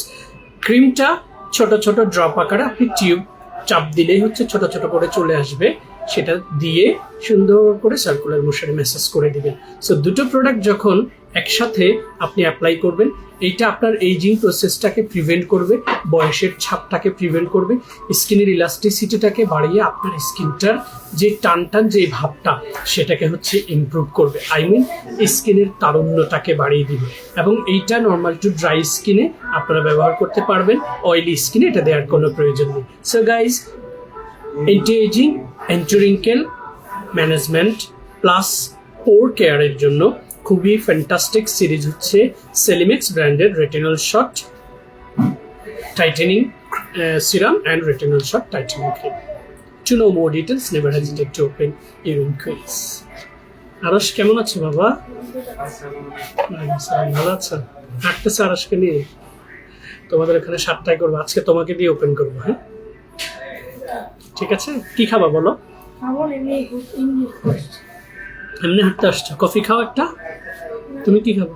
ক্রিমটা ছোট ছোট ড্রপ আকারে আপনি টিউব চাপ দিলেই হচ্ছে ছোট ছোট করে চলে আসবে। সেটা দিয়ে সুন্দর করে সার্কুলার মোশনে ম্যাসাজ করে দিবেন। সো দুটো প্রোডাক্ট যখন একসাথে আপনি অ্যাপ্লাই করবেন, এইটা আপনার এইজিং প্রসেসটাকে প্রিভেন্ট করবে, বয়সের ছাপটাকে প্রিভেন্ট করবে, স্কিনের ইলাস্টিসিটিটাকে বাড়িয়ে আপনার স্কিনটার যে টান যে ভাবটা সেটাকে হচ্ছে ইমপ্রুভ করবে, আই মিন স্কিনের তারুণ্যটাকে বাড়িয়ে দিবে। এবং এইটা নর্মাল টু ড্রাই স্কিনে আপনারা ব্যবহার করতে পারবেন, অয়েলি স্কিনে এটা দেওয়ার কোনো প্রয়োজন নেই। So guys, anti ageing, anti wrinkle management plus pore কেয়ারের জন্য খুবই ফ্যান্টাস্টিক সিরিজ হচ্ছে সেলিমেক্স ব্র্যান্ডের retinol shot tightening serum and retinol shot tightening cream. To know more details, never hesitate to open your inquiries. Arash কেমন আছে বাবা? ভালো আছো? হাঁটতেছে আরশকে নিয়ে? তোমাদের এখানে 7টায় করবো, আজকে তোমাকে দিয়ে ওপেন করবো। হ্যাঁ, ঠিক আছে। কি খাবা বলো? এমনি হাঁটতে আসছো, কফি খাও একটা। তুমি কি খাবো?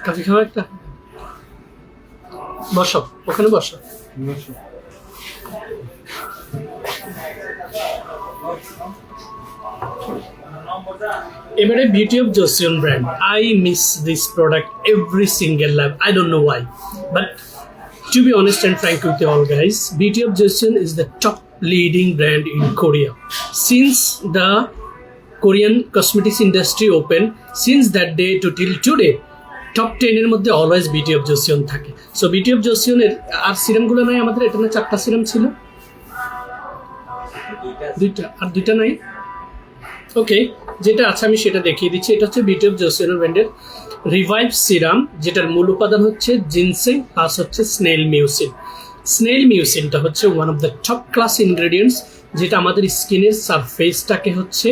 কফি খাও একটা। বসো, ওখানে বসো। এবারে beauty of Joseon brand. I miss this product every single life, I don't know why, but to be honest and frank with you all guys, Beauty of Joseon is the top leading brand in Korea. Since the Korean cosmetics industry opened, since that day to till today, top 10 এর মধ্যে always beauty of জোসিয়ন থাকে। So beauty of জোসিয়নের আর সিরামগুলো নাই আমাদের, এটা না 4টা serum ছিল, দুইটা নাই। ওকে, যেটা আছে আমি সেটা দেখিয়ে দিচ্ছি। এটা হচ্ছে বিউটি অফ জোসিয়ন ব্র্যান্ডের রিভাইভ সিরাম, যেটার মূল উপাদান হচ্ছে জিনসেং প্লাস হচ্ছে স্নেল মিউসিন। স্নেল মিউসিনটা হচ্ছে one of the top class ingredients, যেটা আমাদের স্কিনের সারফেসটাকে হচ্ছে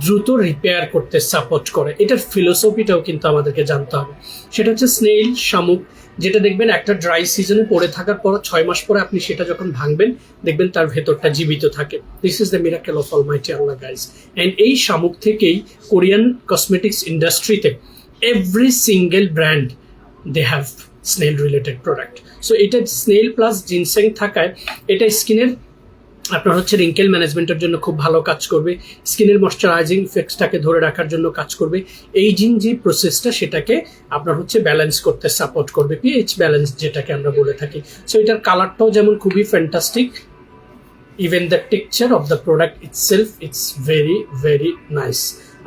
দ্রুত রিপেয়ার করতে সাপোর্ট করে। এটার ফিলোসফিটাও কিন্তু আমাদেরকে জানতে হবে। সেটা হচ্ছে স্নেল, শামুক, যেটা দেখবেন একটা ড্রাই সিজনে পড়ে থাকার পর 6 মাস পরে আপনি সেটা যখন ভাঙবেন দেখবেন তার ভেতরটা জীবিত থাকে। This is the miracle of Almighty Allah guys. And এই শামুক থেকেই কোরিয়ান কসমেটিক্স ইন্ডাস্ট্রিতে every single brand they have snail related product. So এটা স্নেল প্লাস জিনসেং থাকায় এটা স্কিনের আপনার হচ্ছে রিঙ্কেল ম্যানেজমেন্টের জন্য খুব ভালো কাজ করবে, স্কিনের ময়শ্চারাইজিং ইফেক্টসটাকে ধরে রাখার জন্য কাজ করবে, এইজিং যে প্রসেসটা সেটাকে আপনার হচ্ছে ব্যালেন্স করতে সাপোর্ট করবে, পিএইচ ব্যালেন্স যেটাকে আমরা বলে থাকি। সো এটার কালারটাও যেমন খুবই fantastic, even the texture of the product itself it's very very nice.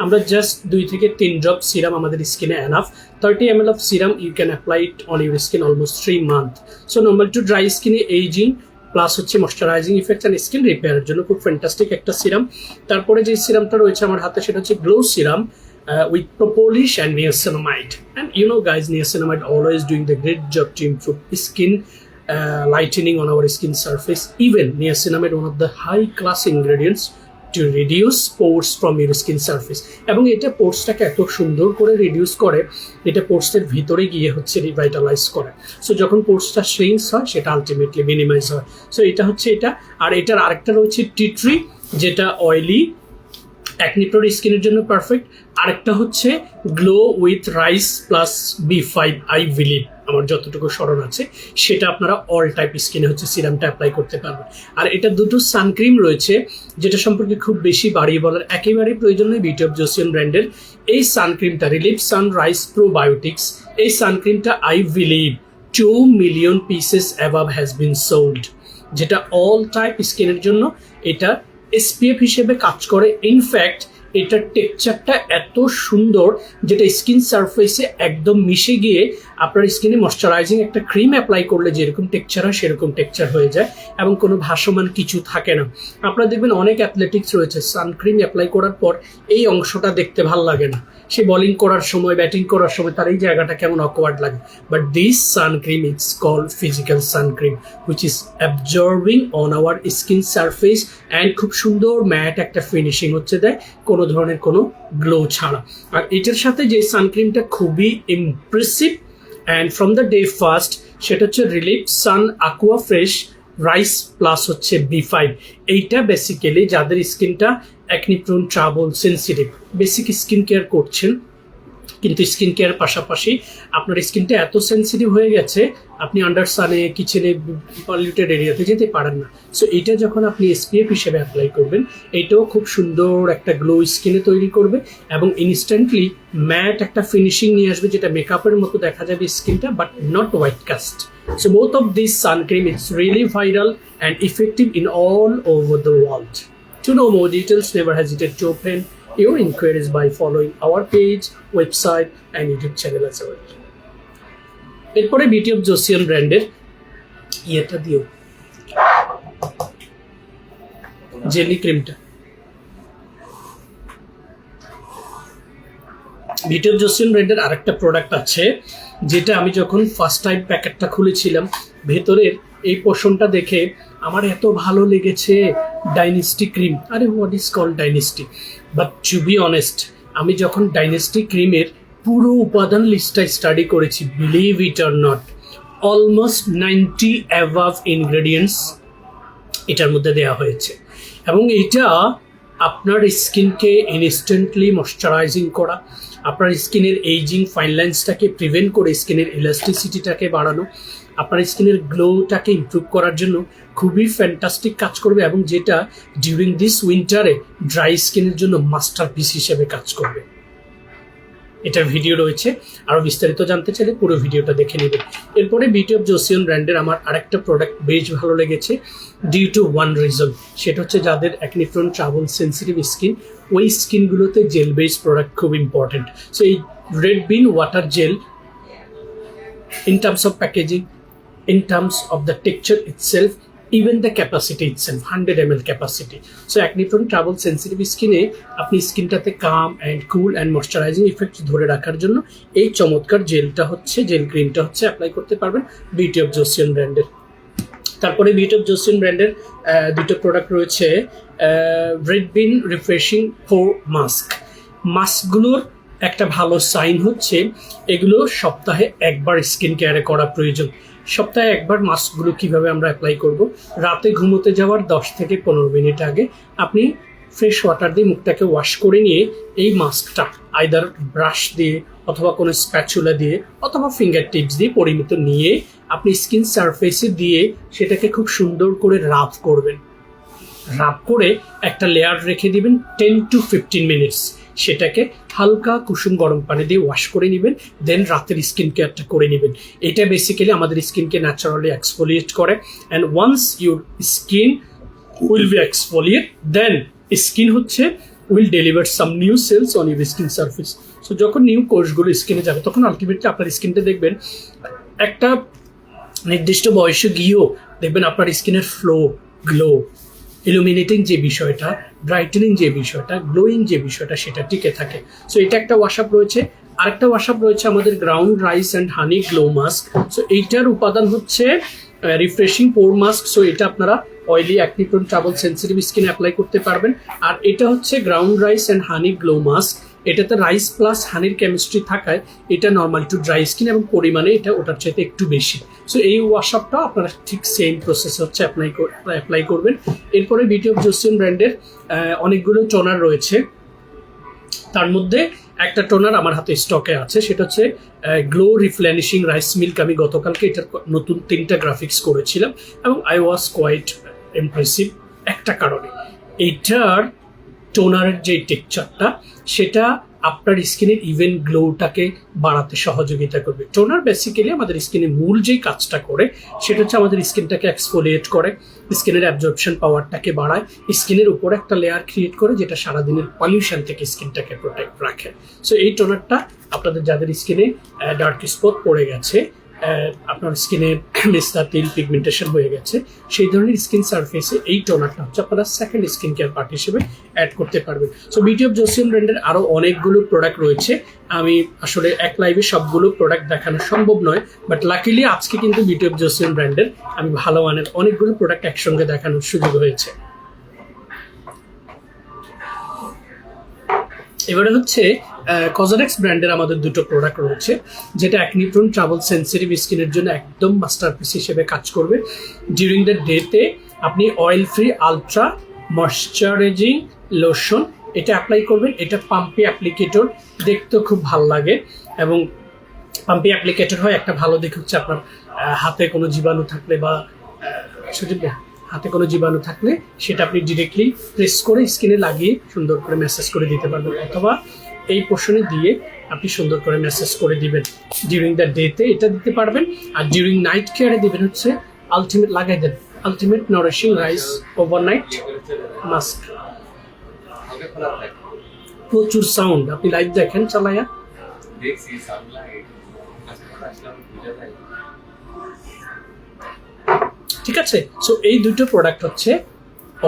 আমরা জাস্ট 2 থেকে 3 ড্রপ সিরাম আমাদের স্কিনে enough. 30 ml of serum you can apply it on your skin almost 3 months. So normal to dry skin aging plus হচ্ছে moisturising effect and skin রিপেয়ারের জন্য খুব fantastic একটা serum. তারপরে যে সিরামটা রয়েছে আমার হাতে সেটা হচ্ছে glow serum with propolis and niacinamide. And you know guys, niacinamide always doing the great job to improve skin lightening on our skin surface. Even niacinamide, one of the high class ingredients to reduce pores from your skin surface, এবং এটা পোর্সটাকে এত সুন্দর করে reduce করে, এটা পোর্সের ভিতরে গিয়ে হচ্ছে রিভাইটালাইজ করে। সো যখন পোর্সটা শ্রিঙ্কস হয় সেটা আলটিমেটলি মিনিমাইজ হয়। সো এটা হচ্ছে এটা। আর এটার আরেকটা রয়েছে টি ট্রি, যেটা অয়েলি অ্যাকনি প্রোন স্কিনের জন্য পারফেক্ট। আরেকটা হচ্ছে glow with rice plus B5, I believe, আমার যতটুকু স্মরণ আছে সেটা আপনারা অল টাইপ স্কিনে হচ্ছে সিরামটা অ্যাপ্লাই করতে পারবেন। আর এটা দুটো সানক্রিম রয়েছে, যেটা সম্পর্কে খুব বেশি বাড়িয়ে বলার একেবারেই প্রয়োজন নেই। বিউটি অফ জোসিয়ন ব্র্যান্ডের এই সানক্রিমটা রিলিফ সানরাইজ প্রোবায়োটিক্স, এই সানক্রিমটা I believe 2 million pieces above has been sold, যেটা অল টাইপ স্কিনের জন্য এটা SPF হিসেবে কাজ করে। ইনফ্যাক্ট এটার টেক্সচারটা এত সুন্দর যেটা স্কিন সারফেসে একদম মিশে গিয়ে আপনার স্কিনে ময়শ্চারাইজিং একটা ক্রিম অ্যাপ্লাই করলে যেরকম টেক্সচার হয় সেরকম টেক্সচার হয়ে যায় এবং কোনো ভাসমান কিছু থাকে না। আপনারা দেখবেন অনেক অ্যাথলেটিক্স রয়েছে সানক্রিম অ্যাপ্লাই করার পর এই অংশটা দেখতে ভাল লাগে না, সে বোলিং করার সময় ব্যাটিং করার সময় তার এই জায়গাটা কেমন অকওয়ার্ড লাগে। But this suncream it's called physical suncream which is absorbing on our skin surface and খুব সুন্দর ম্যাট একটা ফিনিশিং হচ্ছে দেয় কোনো ধরনের কোনো গ্লো ছাড়া। আর এটার সাথে যে সানক্রিমটা খুবই impressive and from the day first সেটা হচ্ছে রিলিফ সান আকুয়া ফ্রেশ রাইস প্লাস হচ্ছে B5। এইটা বেসিক্যালি যাদের স্কিনটা acne prone, trouble, sensitive, basic skin care করছেন কিন্তু স্কিন কেয়ার পাশাপাশি আপনার স্কিনটা এত সেন্সিটিভ হয়ে গেছে, আপনি আন্ডার সানে, কিচেনে, পলিউটেড এরিয়াতে যেতে পারেন না। সো এইটা যখন আপনি এসপিএফ হিসেবে অ্যাপ্লাই করবেন, এইটাও খুব সুন্দর একটা গ্লো স্কিনে তৈরি করবে এবং ইনস্ট্যান্টলি ম্যাট একটা ফিনিশিং নিয়ে আসবে, যেটা মেকআপের মতো দেখা যাবে স্কিনটা, but not white caste. So both of these sun cream, it's really viral and effective in all over the world. To know more details, never hesitate to open your inquiries by following our page, website and YouTube channel as well. এরপরে beauty of জোসিয়ান ব্র্যান্ডের ইয়েটা দিও, jelly ক্রিমটা। Beauty of জোসিয়ান ব্র্যান্ডের আরেকটা product আছে, যেটা আমি যখন ফার্স্ট টাইম প্যাকেটটা খুলেছিলাম, ভেতরের এই পোর্শনটা দেখে আমার এত ভালো লেগেছে। ডাইনেস্টি ক্রিম, আরে what is called Dynasty, but to be honest, আমি যখন ডাইনেস্টি ক্রিমের পুরো উপাদান লিস্টটা স্টাডি করেছি, believe it or not, almost 90 above ingredients এটার মধ্যে দেওয়া হয়েছে। এবং এটা আপনার স্কিনকে ইনস্ট্যান্টলি ময়শ্চারাইজিং করা, আপনার স্কিনের এইজিং ফাইন লাইন্সটাকে প্রিভেন্ট করে স্কিনের ইলাস্টিসিটিটাকে বাড়ানো, আপনার স্কিনের গ্লোটাকে ইমপ্রুভ করার জন্য খুবই ফ্যান্টাস্টিক কাজ করবে, এবং যেটা ডিউরিং দিস উইন্টারে ড্রাই স্কিনের জন্য মাস্টারপিস হিসেবে কাজ করবে। এটার ভিডিও রয়েছে, আরও বিস্তারিত জানতে চাইলে পুরো ভিডিওটা দেখে নেবেন। এরপরে বিউটি অফ জোসিয়ান ব্র্যান্ডের আমার আরেকটা প্রোডাক্ট বেশ ভালো লেগেছে, ডিউ টু ওয়ান রিজন, সেটা হচ্ছে যাদের acne prone travel sensitive skin, ওই স্কিনগুলোতে জেল বেস প্রোডাক্ট খুব ইম্পর্টেন্ট। সো এই red bean water gel, in terms of packaging, in terms of the texture itself, even the capacity itself, 100 ml capacity. So acne prone travel sensitive skin এ আপনি স্কিনটাতে calm and cool and moisturizing effect ধরে রাখার জন্য এই চমৎকার জেলটা হচ্ছে, জেল ক্রিমটা হচ্ছে অ্যাপ্লাই করতে পারবেন বিউটি অফ জোসিয়ান ব্র্যান্ডের। তারপরে বিউটি অফ জোসিয়ান ব্র্যান্ডের দুটো প্রোডাক্ট রয়েছে, রেড বিন রিফ্রেশিং পোর মাস্ক। মাস্কগুলোর একটা ভালো সাইন হচ্ছে এগুলো সপ্তাহে একবার স্কিন কেয়ারে করা প্রয়োজন। সপ্তাহে একবার মাস্কগুলো কিভাবে আমরা অ্যাপ্লাই করব, রাতে ঘুমোতে যাওয়ার 10 থেকে 15 মিনিট আগে আপনি ফ্রেশ ওয়াটার দিয়ে মুখটাকে ওয়াশ করে নিয়ে এই মাস্কটা আইদার ব্রাশ দিয়ে অথবা কোনো স্প্যাচুলা দিয়ে অথবা ফিঙ্গার টিপস দিয়ে পরিমিত নিয়ে আপনি স্কিন সারফেসে দিয়ে সেটাকে খুব সুন্দর করে রাব করবেন। রাব করে একটা লেয়ার রেখে দিবেন 10 to 15 মিনিটস, সেটাকে হালকা কুসুম গরম পানি দিয়ে ওয়াশ করে নেবেন, দেন রাতের স্কিন কেয়ারটা করে নেবেন। এটা বেসিক্যালি আমাদের স্কিনকে ন্যাচারালি এক্সফোলিয়েট করে, and once your skin will be exfoliate, then skin হচ্ছে will deliver some new cells on your skin surface. So যখন নিউ কোর্সগুলো স্কিনে যাবে তখন আলটিমেটলি আপনার স্কিনটা দেখবেন একটা নির্দিষ্ট বয়সে গিয়েও দেখবেন আপনার স্কিনের ফ্লো, গ্লো, ইলুমিনেটিং যে বিষয়টা, ব্রাইটেনিং যে বিষয়টা, গ্লোয়িং যে বিষয়টা, সেটা টিকে থাকে। সো এটা একটা ওয়াশআপ রয়েছে। আরেকটা ওয়াশআপ রয়েছে আমাদের ground rice and honey glow mask. So এইটার উপাদান হচ্ছে রিফ্রেশিং পোর মাস্ক। সো এটা আপনারা oily acne prone travel sensitive স্কিনে অ্যাপ্লাই করতে পারবেন। আর এটা হচ্ছে ground rice and honey glow mask. এটাতে রাইস প্লাস হানির কেমিস্ট্রি থাকায় এটা নর্মাল টু ড্রাই স্কিন এবং পরিমাণে এটা ওটার চাইতে একটু বেশি। সো এই ওয়াশআপটা আপনারা ঠিক সেম প্রসেস হচ্ছে অ্যাপ্লাই করবেন। এরপরে বিউটি অফ জোসিয়ান ব্র্যান্ডের অনেকগুলো টোনার রয়েছে, তার মধ্যে একটা টোনার আমার হাতে স্টকে আছে, সেটা হচ্ছে গ্লো রিফ্লেনিশিং রাইস মিল্ক। আমি গতকালকে এটার নতুন 3টা গ্রাফিক্স করেছিলাম এবং আই ওয়াজ কোয়াইট ইমপ্রেসিভ একটা কারণে, এইটার টোনারের যে টেক্সচারটা সেটা আপনার স্কিনের ইভেন গ্লোটাকে বাড়াতে সহযোগিতা করবে। টোনার বেসিক্যালি আমাদের স্কিনে মূল যেই কাজটা করে সেটা হচ্ছে আমাদের স্কিনটাকে এক্সফোলিয়েট করে, স্কিনের অ্যাবজর্পশন পাওয়ারটাকে বাড়ায়, স্কিনের উপরে একটা লেয়ার ক্রিয়েট করে যেটা সারাদিনের পলিউশন থেকে স্কিনটাকে প্রোটেক্ট রাখে। সো এই টোনারটা আপনাদের যাদের স্কিনে ডার্ক স্পট পড়ে গেছে, আপনার স্কিনে মেস্তা তিল পিগমেন্টেশন হয়ে গেছে, সেই ধরনের স্কিন সারফেসে এই টোনারটা হচ্ছে আপনারা সেকেন্ড স্কিন কেয়ার পার্ট হিসেবে অ্যাড করতে পারবেন। সো বিউটি অফ জোসিয়ান ব্র্যান্ডের আরও অনেকগুলো প্রোডাক্ট রয়েছে, আমি আসলে এক লাইভে সবগুলো প্রোডাক্ট দেখানো সম্ভব নয়, বাট লাকিলি আজকে কিন্তু বিউটি অফ জোসিয়ান ব্র্যান্ডের আমি ভালো মানের অনেকগুলো প্রোডাক্ট একসঙ্গে দেখানোর সুযোগ হয়েছে। এবারে হচ্ছে কজরেক্স ব্র্যান্ডের আমাদের দুটো প্রোডাক্ট রয়েছে, যেটা অ্যাকনি প্রোন ট্রাভেল সেন্সিটিভ স্কিনের জন্য একদম মাস্টারপিস হিসেবে কাজ করবে। ডিউরিং দ্য ডেতে আপনি oil free ultra moisturising lotion এটা অ্যাপ্লাই করবেন। এটা পাম্পি অ্যাপ্লিকেটর, দেখতেও খুব ভালো লাগে এবং পাম্পি অ্যাপ্লিকেটর হয় একটা ভালো দিক হচ্ছে আপনার হাতে কোনো জীবাণু থাকলে বা হাতে কোনো জীবাণু থাকলে সেটা আপনি ডিরেক্টলি প্রেস করে স্কিনে লাগিয়ে সুন্দর করে ম্যাসাজ করে দিতে পারবেন, অথবা এই পোর্শনে দিয়ে আপনি সুন্দর করে ম্যাসাজ করে দিবেন। ডিউরিং দ্য ডেতে এটা দিতে পারবেন, আর ডিউরিং নাইট কেয়ারে দিবেন হচ্ছে আলটিমেট লাগাই দেন ultimate nourishing rice overnight mask. প্রচুর সাউন্ড, আপনি লাইভ দেখেন চালায়া। ঠিক আছে, সো এই দুটো প্রোডাক্ট হচ্ছে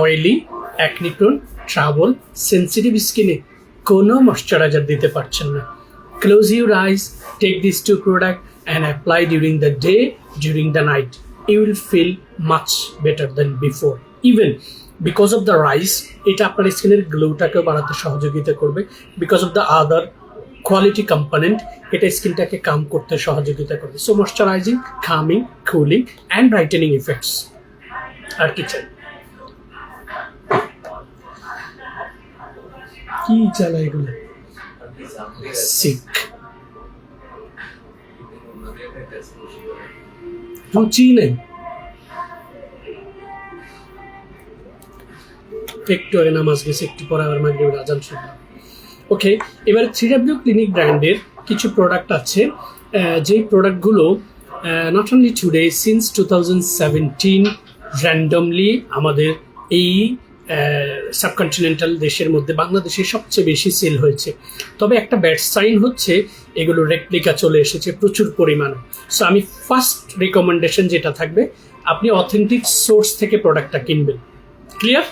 oily, acne prone, travel, sensitive স্কিনে কোনো ময়শ্চারাইজার দিতে পারছেন না। Close your eyes, take this two product and apply during the day, during the night. You will feel much better than before. Even because of the rice, এটা আপনার স্কিনের গ্লোটাকেও বাড়াতে সহযোগিতা করবে। Because of the other quality component, এটা স্কিনটাকে calm করতে সহযোগিতা করবে। So moisturizing, calming, cooling and brightening effects. আর কি চাই? কি চালা এগুলো? সিক রুচি নেই। একটু আগে নামাজ গেছে, একটু পরে আবার মাগরিবের আজান শুনলাম। ওকে, এবার 3W ক্লিনিক ব্র্যান্ডের কিছু প্রোডাক্ট আছে, যেই প্রোডাক্টগুলো not only today, since 2017 randomly আমাদের এই সাবকন্টিনেন্টাল দেশের মধ্যে বাংলাদেশে সবচেয়ে বেশি সেল হয়েছে। তবে একটা ব্যাড সাইন হচ্ছে এগুলো রেপ্লিকা চলে এসেছে প্রচুর পরিমাণে। সো আমি ফার্স্ট রিকমেন্ডেশন যেটা থাকবে, আপনি অথেন্টিক সোর্স থেকে প্রোডাক্টটা কিনবেন। ক্লিয়ার?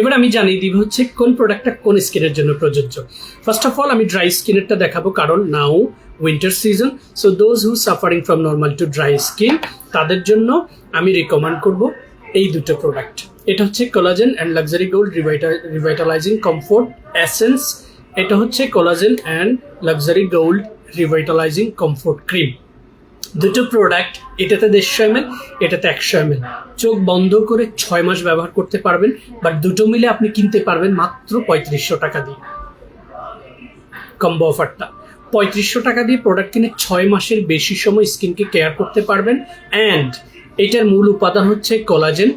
এবার আমি জানিয়ে দিব হচ্ছে কোন প্রোডাক্টটা কোন স্কিনের জন্য প্রযোজ্য। ফার্স্ট অফ অল আমি ড্রাই স্কিনেরটা দেখাবো, কারণ now winter season. So those who suffering from normal to dry skin, তাদের জন্য আমি রিকমেন্ড করব এই দুটো প্রোডাক্ট। এটা হচ্ছে collagen and luxury gold revitalizing comfort essence. এটা হচ্ছে collagen and luxury gold revitalizing comfort cream. দুটো প্রোডাক্ট, এটাতে 150 ml, এটাতে 100 ml। চোখ বন্ধ করে 6 মাস ব্যবহার করতে পারবেন, বাট দুটো মিলে আপনি কিনতে পারবেন মাত্র 3500 টাকা দিয়ে। কম্বো অফারটা 3500 টাকা দিয়ে প্রোডাক্ট কিনে 6 মাসের বেশি সময় স্কিনকে কেয়ার করতে পারবেন। অ্যান্ড এটার মূল উপাদান হচ্ছে কোলাজেন,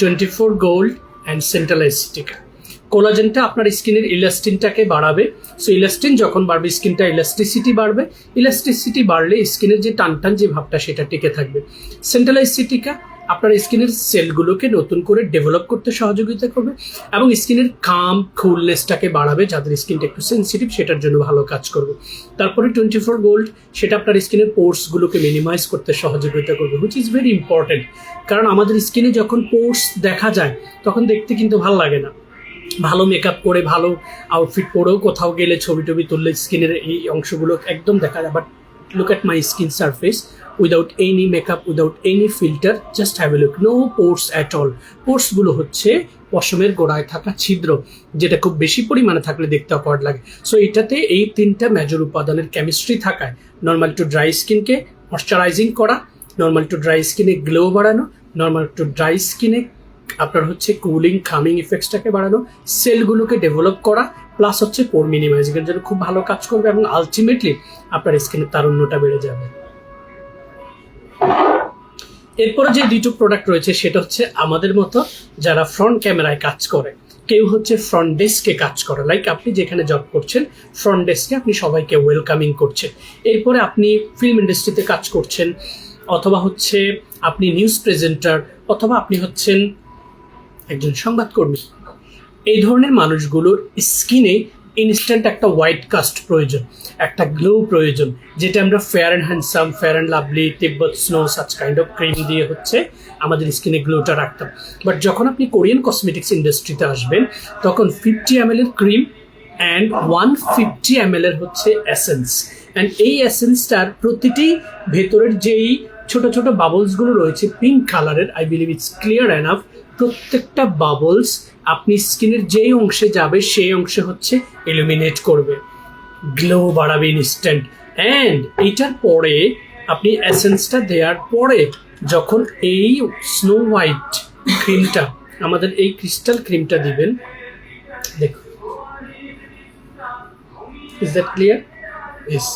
24 গোল্ড অ্যান্ড সেন্ট্রাল এসিটিকা। কোলাজেনটা আপনার স্কিনের ইলাস্টিনটাকে বাড়াবে। সো ইলাস্টিন যখন বাড়বে, স্কিনটা ইলাস্টিসিটি বাড়বে। ইলাস্টিসিটি বাড়লে স্কিনের যে টান যে ভাবটা সেটা টিকে থাকবে। সেন্ট্রাল এসিটিকা আপনার স্কিনের সেলগুলোকে নতুন করে ডেভেলপ করতে সহযোগিতা করবে এবং স্কিনের কাম কুলনেসটাকে বাড়াবে। যাদের স্কিনটা একটু সেন্সিটিভ সেটার জন্য ভালো কাজ করবে। তারপরে 24 গোল্ড, সেটা আপনার স্কিনের পোর্সগুলোকে মিনিমাইজ করতে সহযোগিতা করবে, হুইচ ইজ ভেরি ইম্পর্টেন্ট। কারণ আমাদের স্কিনে যখন পোর্স দেখা যায় তখন দেখতে কিন্তু ভালো লাগে না। ভালো মেকআপ করে, ভালো আউটফিট পরেও কোথাও গেলে ছবি টবি তুললে স্কিনের এই অংশগুলো একদম দেখা যায়। But look at my skin surface without any makeup, without any filter, just have a look, no pores at all. পোর্সগুলো হচ্ছে পশমের গোড়ায় থাকা ছিদ্র, যেটা খুব বেশি পরিমাণে থাকলে দেখতে অকওয়ার্ড লাগে। সো এটাতে এই 3টা মেজর উপাদানের কেমিস্ট্রি থাকায় নর্মাল টু ড্রাই স্কিনকে ময়শ্চারাইজিং করা, নর্মাল টু ড্রাই স্কিনে গ্লো বাড়ানো, নর্মাল টু ড্রাই স্কিনে আপনার হচ্ছে কুলিং কামিং ইফেক্টসটাকে বাড়ানো, সেলগুলোকে ডেভেলপ করা, প্লাস হচ্ছে পোর মিনিমাইজিংয়ের জন্য খুব ভালো কাজ করবে এবং আলটিমেটলি আপনার স্কিনের তারুণ্যটা বেড়ে যাবে। এরপরে যে দুটো প্রোডাক্ট রয়েছে সেটা হচ্ছে আমাদের মতো যারা ফ্রন্ট ক্যামেরায় কাজ করে, কেউ হচ্ছে ফ্রন্ট ডেস্কে কাজ করে, লাইক আপনি যেখানে জব করছেন ফ্রন্ট ডেস্কে আপনি সবাইকে ওয়েলকামিং করছেন। এরপরে আপনি ফিল্ম ইন্ডাস্ট্রিতে কাজ করছেন, অথবা হচ্ছে আপনি নিউজ প্রেজেন্টার, অথবা আপনি হচ্ছেন একজন সংবাদকর্মী। এই ধরনের মানুষগুলোর স্কিনে ইনস্ট্যান্ট একটা হোয়াইট কাস্ট প্রয়োজন, একটা গ্লো প্রয়োজন, যেটা আমরা fair and handsome, fair and lovely, Tibet snow, such kind of cream দিয়ে হচ্ছে আমাদের স্কিনে গ্লোটা রাখতাম। বাট যখন আপনি কোরিয়ান কসমেটিক্স ইন্ডাস্ট্রিতে আসবেন তখন 50 ml এর ক্রিম অ্যান্ড 150 ml এর হচ্ছে এসেন্স। অ্যান্ড এই এসেন্সটার প্রতিটি ভেতরের যেই ছোট ছোট বাবলসগুলো রয়েছে পিঙ্ক কালারের, I believe it's clear enough, প্রত্যেকটা বাবলস আপনি স্কিনের যেই অংশে যাবে সেই অংশে হচ্ছে ইলুমিনেট করবে, গ্লো বাড়াবে ইনস্ট্যান্ট। অ্যান্ড এইটার পরে আপনি এসেন্সটা দেওয়ার পরে যখন এই স্নো হোয়াইট ক্রিমটা, আমাদের এই ক্রিস্টাল ক্রিমটা দিবেন, দেখুন ইজ দ্যাট ক্লিয়ার? ইস,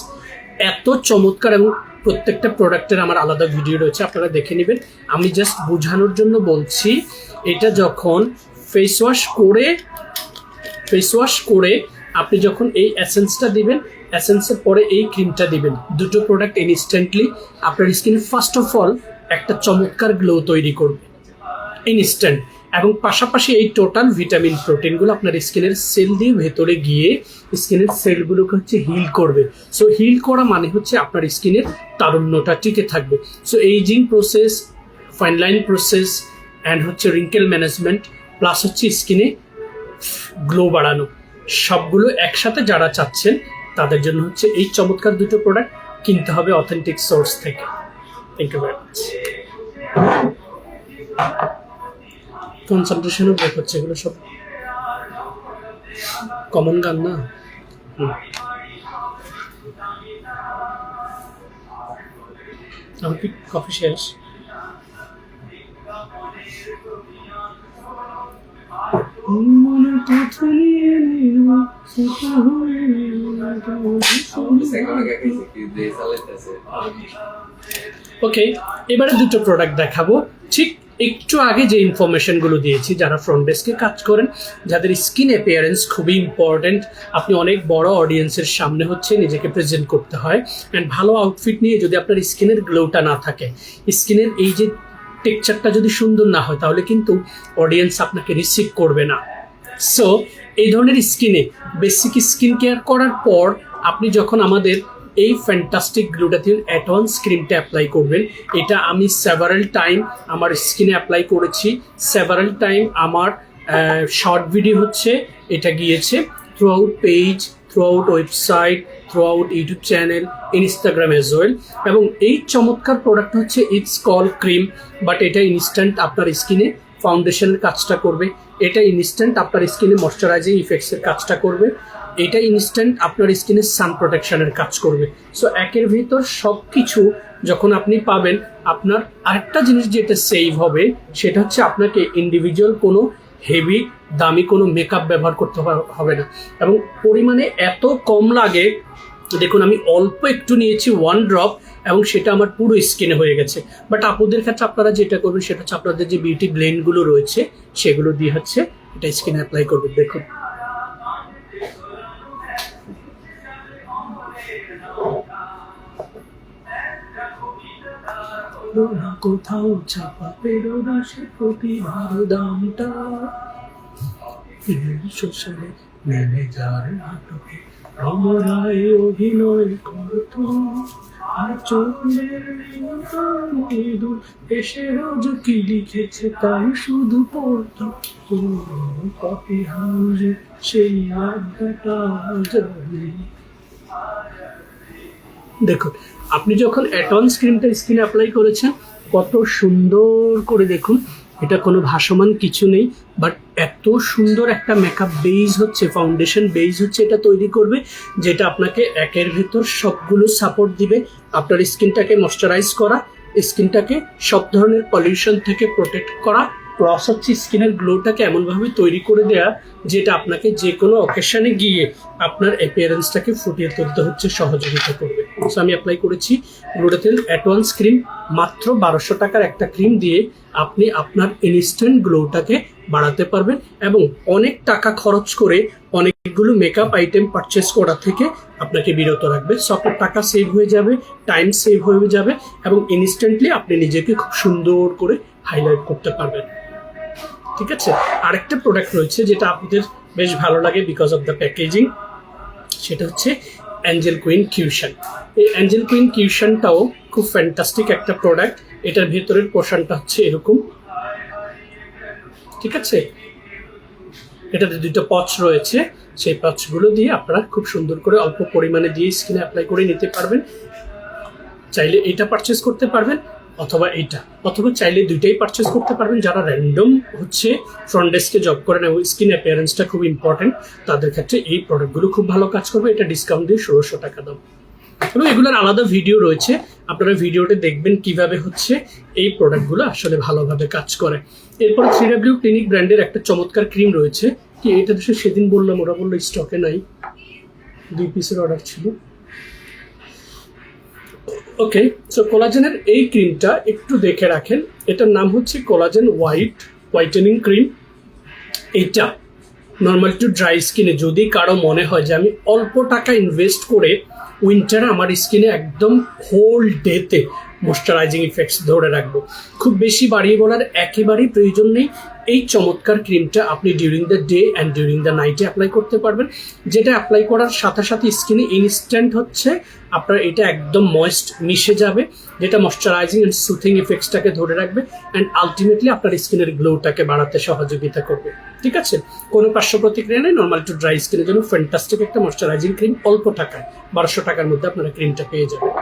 এত চমৎকার এবং প্রত্যেকটা প্রোডাক্টের আমার আলাদা ভিডিও রয়েছে, আপনারা দেখে নেবেন। আমি জাস্ট বোঝানোর জন্য বলছি, এটা যখন ফেস ওয়াশ করে আপনি যখন এই এসেন্সটা দিবেন, এসেন্সের পরে এই ক্রিমটা দিবেন, দুটো প্রোডাক্ট ইনস্ট্যান্টলি আপনার স্কিনে ফার্স্ট অফ অল একটা চমৎকার গ্লো তৈরি করবে, ইনস্ট্যান্ট। এবং পাশাপাশি এই টোটাল ভিটামিন প্রোটিনগুলো আপনার স্কিনের সেল দিয়ে ভেতরে গিয়ে স্কিনের সেলগুলোকে হচ্ছে হিল করবে। সো হিল করা মানে হচ্ছে আপনার স্কিনের তারুণ্যটা টিকে থাকবে। So ageing process, fine line process and হচ্ছে রিঙ্কেল ম্যানেজমেন্ট প্লাস হচ্ছে স্কিনে গ্লো বাড়ানো, সবগুলো একসাথে যারা চাচ্ছেন তাদের জন্য হচ্ছে এই চমৎকার দুটো প্রোডাক্ট কিনতে হবে অথেন্টিক সোর্স থেকে। Thank you very much. কনসেন্ট্রেশনও ব্রেক হচ্ছে, এগুলো সব কমন গান না। আমার কি কফি শেষ? ওকে, এবারে দুটো প্রোডাক্ট দেখাবো। ঠিক একটু আগে যে ইনফরমেশনগুলো দিয়েছি, যারা ফ্রন্ট ডেস্কে কাজ করেন, যাদের স্কিন অ্যাপিয়ারেন্স খুবই ইম্পর্টেন্ট, আপনি অনেক বড় অডিয়েন্সের সামনে হচ্ছে নিজেকে প্রেজেন্ট করতে হয়, অ্যান্ড ভালো আউটফিট নিয়ে যদি আপনার স্কিনের গ্লোটা না থাকে, স্কিনের এই যে টেক্সচারটা যদি সুন্দর না হয়, তাহলে কিন্তু অডিয়েন্স আপনাকে রিসিভ করবে না। সো এই ধরনের স্কিনে বেসিক স্কিন কেয়ার করার পর আপনি যখন আমাদের এই ফ্যান্টাস্টিক গ্লুটাথিয়ন অ্যাডভান্স ক্রিমটা অ্যাপ্লাই করবেন, এটা আমি সেভারাল টাইম আমার স্কিনে অ্যাপ্লাই করেছি, সেভারাল টাইম আমার শর্ট ভিডিও হচ্ছে এটা গিয়েছে through out page, through out website, through out YouTube channel, Instagram as well. এবং এই চমৎকার প্রোডাক্ট হচ্ছে ইটস কল ক্রিম, বাট এটা ইনস্ট্যান্ট আপনার স্কিনে ফাউন্ডেশনের কাজটা করবে, এটা ইনস্ট্যান্ট আপনার স্কিনে ময়শ্চারাইজিং ইফেক্টসের কাজটা করবে, এটা ইনস্ট্যান্ট আপনার স্কিনে সান প্রোটেকশনের কাজ করবে। সো একের ভিতর সব কিছু যখন আপনি পাবেন, আপনার আরেকটা জিনিস যেটা সেভ হবে সেটা হচ্ছে আপনাকে ইন্ডিভিজুয়াল কোনো হেভি দামি কোনো মেকআপ ব্যবহার করতে হবে না, এবং পরিমাণে এত কম লাগে। দেখুন, আমি অল্প একটু নিয়েছি 1 ড্রপ, এবং সেটা আমার পুরো স্কিনে হয়ে গেছে। বাট আপুদের ক্ষেত্রে আপনারা যেটা করবেন সেটা হচ্ছে আপনাদের যে বিউটি ব্লেন্ডগুলো রয়েছে সেগুলো দিয়ে হচ্ছে এটা স্কিনে অ্যাপ্লাই করবেন। দেখুন, কোথাও চাপা পেরো না সে প্রতিভার দামটা, শোষণে মেলে যার নাটকে রমরায় অভিনয় করতো, আর চোখের ইঁদুর এসে রোজ কি লিখেছে তাই শুধু পড়তো, কপি হাউজে সেই আড্ডাটা জানে। দেখুন, আপনি যখন অ্যাডভান্স ক্রিমটা স্কিনে অ্যাপ্লাই করেছেন, কত সুন্দর করে দেখুন, এটা কোনো ভাসমান কিছু নেই, বাট এত সুন্দর একটা মেকআপ বেজ হচ্ছে, ফাউন্ডেশন বেজ হচ্ছে এটা তৈরি করবে, যেটা আপনাকে একের ভিতর সবগুলো সাপোর্ট দিবে। আপনার স্কিনটাকে ময়শ্চারাইজ করা, স্কিনটাকে সব ধরনের পলিউশন থেকে প্রোটেক্ট করা, প্লাস হচ্ছে স্কিনের গ্লোটাকে এমনভাবে তৈরি করে দেয়া যেটা আপনাকে যে কোনো অকেশনে গিয়ে আপনার অ্যাপিয়ারেন্সটাকে ফুটিয়ে তুলতে হচ্ছে সহযোগিতা করবে। সো আমি অ্যাপ্লাই করেছি গ্লুটাথিয়ন অ্যাডভান্স ক্রিম, মাত্র 1200 টাকার একটা ক্রিম দিয়ে আপনি আপনার ইনস্ট্যান্ট গ্লোটাকে বাড়াতে পারবেন, এবং অনেক টাকা খরচ করে অনেকগুলো মেকআপ আইটেম পারচেস করা থেকে আপনাকে বিরত রাখবে। সো আপনার টাকা সেভ হয়ে যাবে, টাইম সেভ হয়ে যাবে, এবং ইনস্ট্যান্টলি আপনি নিজেকে খুব সুন্দর করে হাইলাইট করতে পারবেন। ঠিক আছে, আরেকটা প্রোডাক্ট রয়েছে যেটা আপনাদের বেশ ভালো লাগে বিকজ অফ দ্য প্যাকেজিং, সেটা হচ্ছে অ্যাঞ্জেল কুইন কিউশন। এই অ্যাঞ্জেল কুইন কিউশনটাও খুব ফ্যান্টাস্টিক একটা প্রোডাক্ট। এটার ভেতরের পোর্শনটা হচ্ছে এরকম, ঠিক আছে, এটাতে 2টা পচ রয়েছে, সেই পচগুলো দিয়ে আপনারা খুব সুন্দর করে অল্প পরিমাণে দিয়ে স্কিনে অ্যাপ্লাই করে নিতে পারবেন। চাইলে এটা পারচেস করতে পারবেন, অথবা এইটা, অথবা চাইলে দুইটাই পারচেস করতে পারবেন। যারা র্যান্ডম হচ্ছে ফ্রন্ট ডেস্কে জব করেন এবং স্কিন অ্যাপিয়ারেন্সটা খুব ইম্পর্টেন্ট, তাদের ক্ষেত্রে এই প্রোডাক্টগুলো খুব ভালো কাজ করবে। এটা ডিসকাউন্ট দিয়ে 1600 টাকা দাম, এবং এগুলোর আলাদা ভিডিও রয়েছে, আপনারা ভিডিওতে দেখবেন কিভাবে হচ্ছে এই প্রোডাক্টগুলো আসলে ভালোভাবে কাজ করে। এরপর 3W ক্লিনিক ব্র্যান্ডের একটা চমৎকার ক্রিম রয়েছে, কি এটা দেশে সেদিন বললাম, ওরা বললো স্টকে নাই। 2 পিসের অর্ডার ছিল। ওকে, সো কোলাজেনের এই ক্রিমটা একটু দেখে রাখেন। এটার নাম হচ্ছে কোলাজেন হোয়াইটেনিং ক্রিম। এইটা নর্মাল টু ড্রাই স্কিনে যদি কারো মনে হয় যে আমি অল্প টাকা ইনভেস্ট করে উইন্টারে আমার স্কিনে একদম হোল ডেতে ময়শ্চারাইজিং ইফেক্টস ধরে রাখবো, খুব বেশি বাড়িয়ে বলার একেবারেই প্রয়োজন নেই। এই চমৎকার ক্রিমটা আপনি during the day and during the নাইটে অ্যাপ্লাই করতে পারবেন, যেটা অ্যাপ্লাই করার সাথে সাথে স্কিনে ইনস্ট্যান্ট হচ্ছে আপনার এটা একদম ময়েস্ট মিশে যাবে, যেটা ময়শ্চারাইজিং অ্যান্ড সুথিং ইফেক্টসটাকে ধরে রাখবে অ্যান্ড আলটিমেটলি আপনার স্কিনের গ্লোটাকে বাড়াতে সহযোগিতা করবে। ঠিক আছে, কোনো পার্শ্ব প্রতিক্রিয়া নেই। নর্মাল টু ড্রাই স্কিনের জন্য ফ্যান্টাস্টিক একটা ময়শ্চারাইজিং ক্রিম, অল্প টাকায় 1200 টাকার মধ্যে আপনারা ক্রিমটা পেয়ে যাবেন।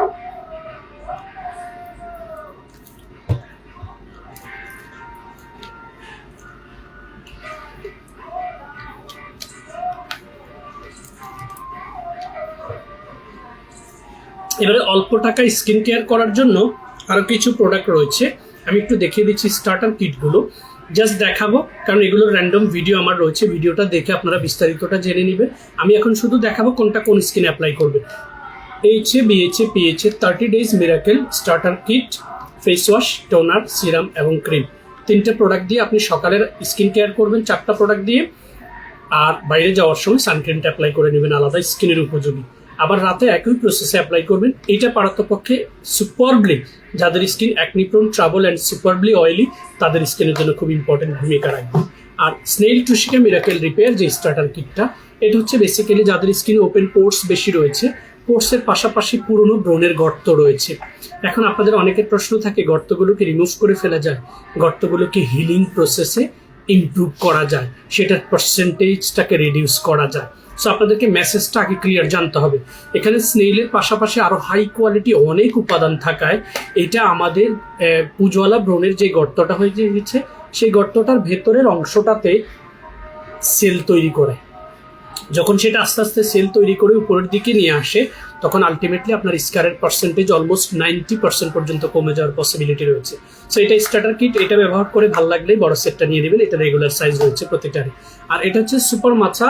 এবারে অল্প টাকায় স্কিন কেয়ার করার জন্য আরো কিছু প্রোডাক্ট রয়েছে, আমি একটু দেখিয়ে দিচ্ছি স্টার্টার কিটগুলো। জাস্ট দেখাবো কারণ এগুলোর র্যান্ডম ভিডিও আমার রয়েছে, ভিডিওটা দেখে আপনারা বিস্তারিতটা জেনে নেবেন। আমি এখন শুধু দেখাবো কোনটা কোন স্কিনে অ্যাপ্লাই করবে। HA BHA PHA 30 days miracle starter kit, face wash, toner, serum এবং ক্রিম, 3টে প্রোডাক্ট দিয়ে আপনি সকালের স্কিন কেয়ার করবেন 4টা প্রোডাক্ট দিয়ে, আর বাইরে যাওয়ার সময় সানক্রিমটা অ্যাপ্লাই করে নেবেন আলাদা স্কিনের উপযোগী। আবার রাতে একই প্রসেসে অ্যাপ্লাই করবেন। এটা পারতপক্ষে সুপারবলি যাদের skin acne prone, trouble and superbly oily তাদের স্কিনের জন্য খুব ইম্পর্টেন্ট ভূমিকা রাখবে। আর স্নেইল টুশিকা মিরাকেল রিপেয়ার যে স্টার্টার কিটটা, এটা হচ্ছে বেসিক্যালি যাদের স্কিনে ওপেন পোর্স বেশি রয়েছে, পোর্সের পাশাপাশি পুরনো ব্রণের গর্ত রয়েছে। এখন আপনাদের অনেকের প্রশ্ন থাকে গর্তগুলোকে রিমুভ করে ফেলা যায়, গর্তগুলোকে হিলিং প্রসেসে ইমপ্রুভ করা যায়, সেটার পার্সেন্টেজটাকে রিডিউস করা যায়। সো আপনাদেরকে মেসেজটা আগে ক্লিয়ার জানতে হবে। এখানে স্নেইলের পাশাপাশি আরো হাই কোয়ালিটি অনেক উপাদান থাকায় এটা আমাদের পুজওয়ালা ব্রণের যে গর্তটা হয়ে গেছে সেই গর্তটার ভেতরের অংশটাতে সেল তৈরি করে। যখন সেটা আস্তে আস্তে সেল তৈরি করে উপরের দিকে নিয়ে আসে তখন আলটিমেটলি আপনার স্কারের পার্সেন্টেজ অলমোস্ট 90% পর্যন্ত কমে যাওয়ার পসিবিলিটি রয়েছে। সো এটা স্টার্টার কিট, এটা ব্যবহার করে ভালো লাগলেই বড় সেটটা নিয়ে নেবেন, এটা রেগুলার সাইজ রয়েছে প্রত্যেকটারই। আর এটা হচ্ছে সুপার মাছা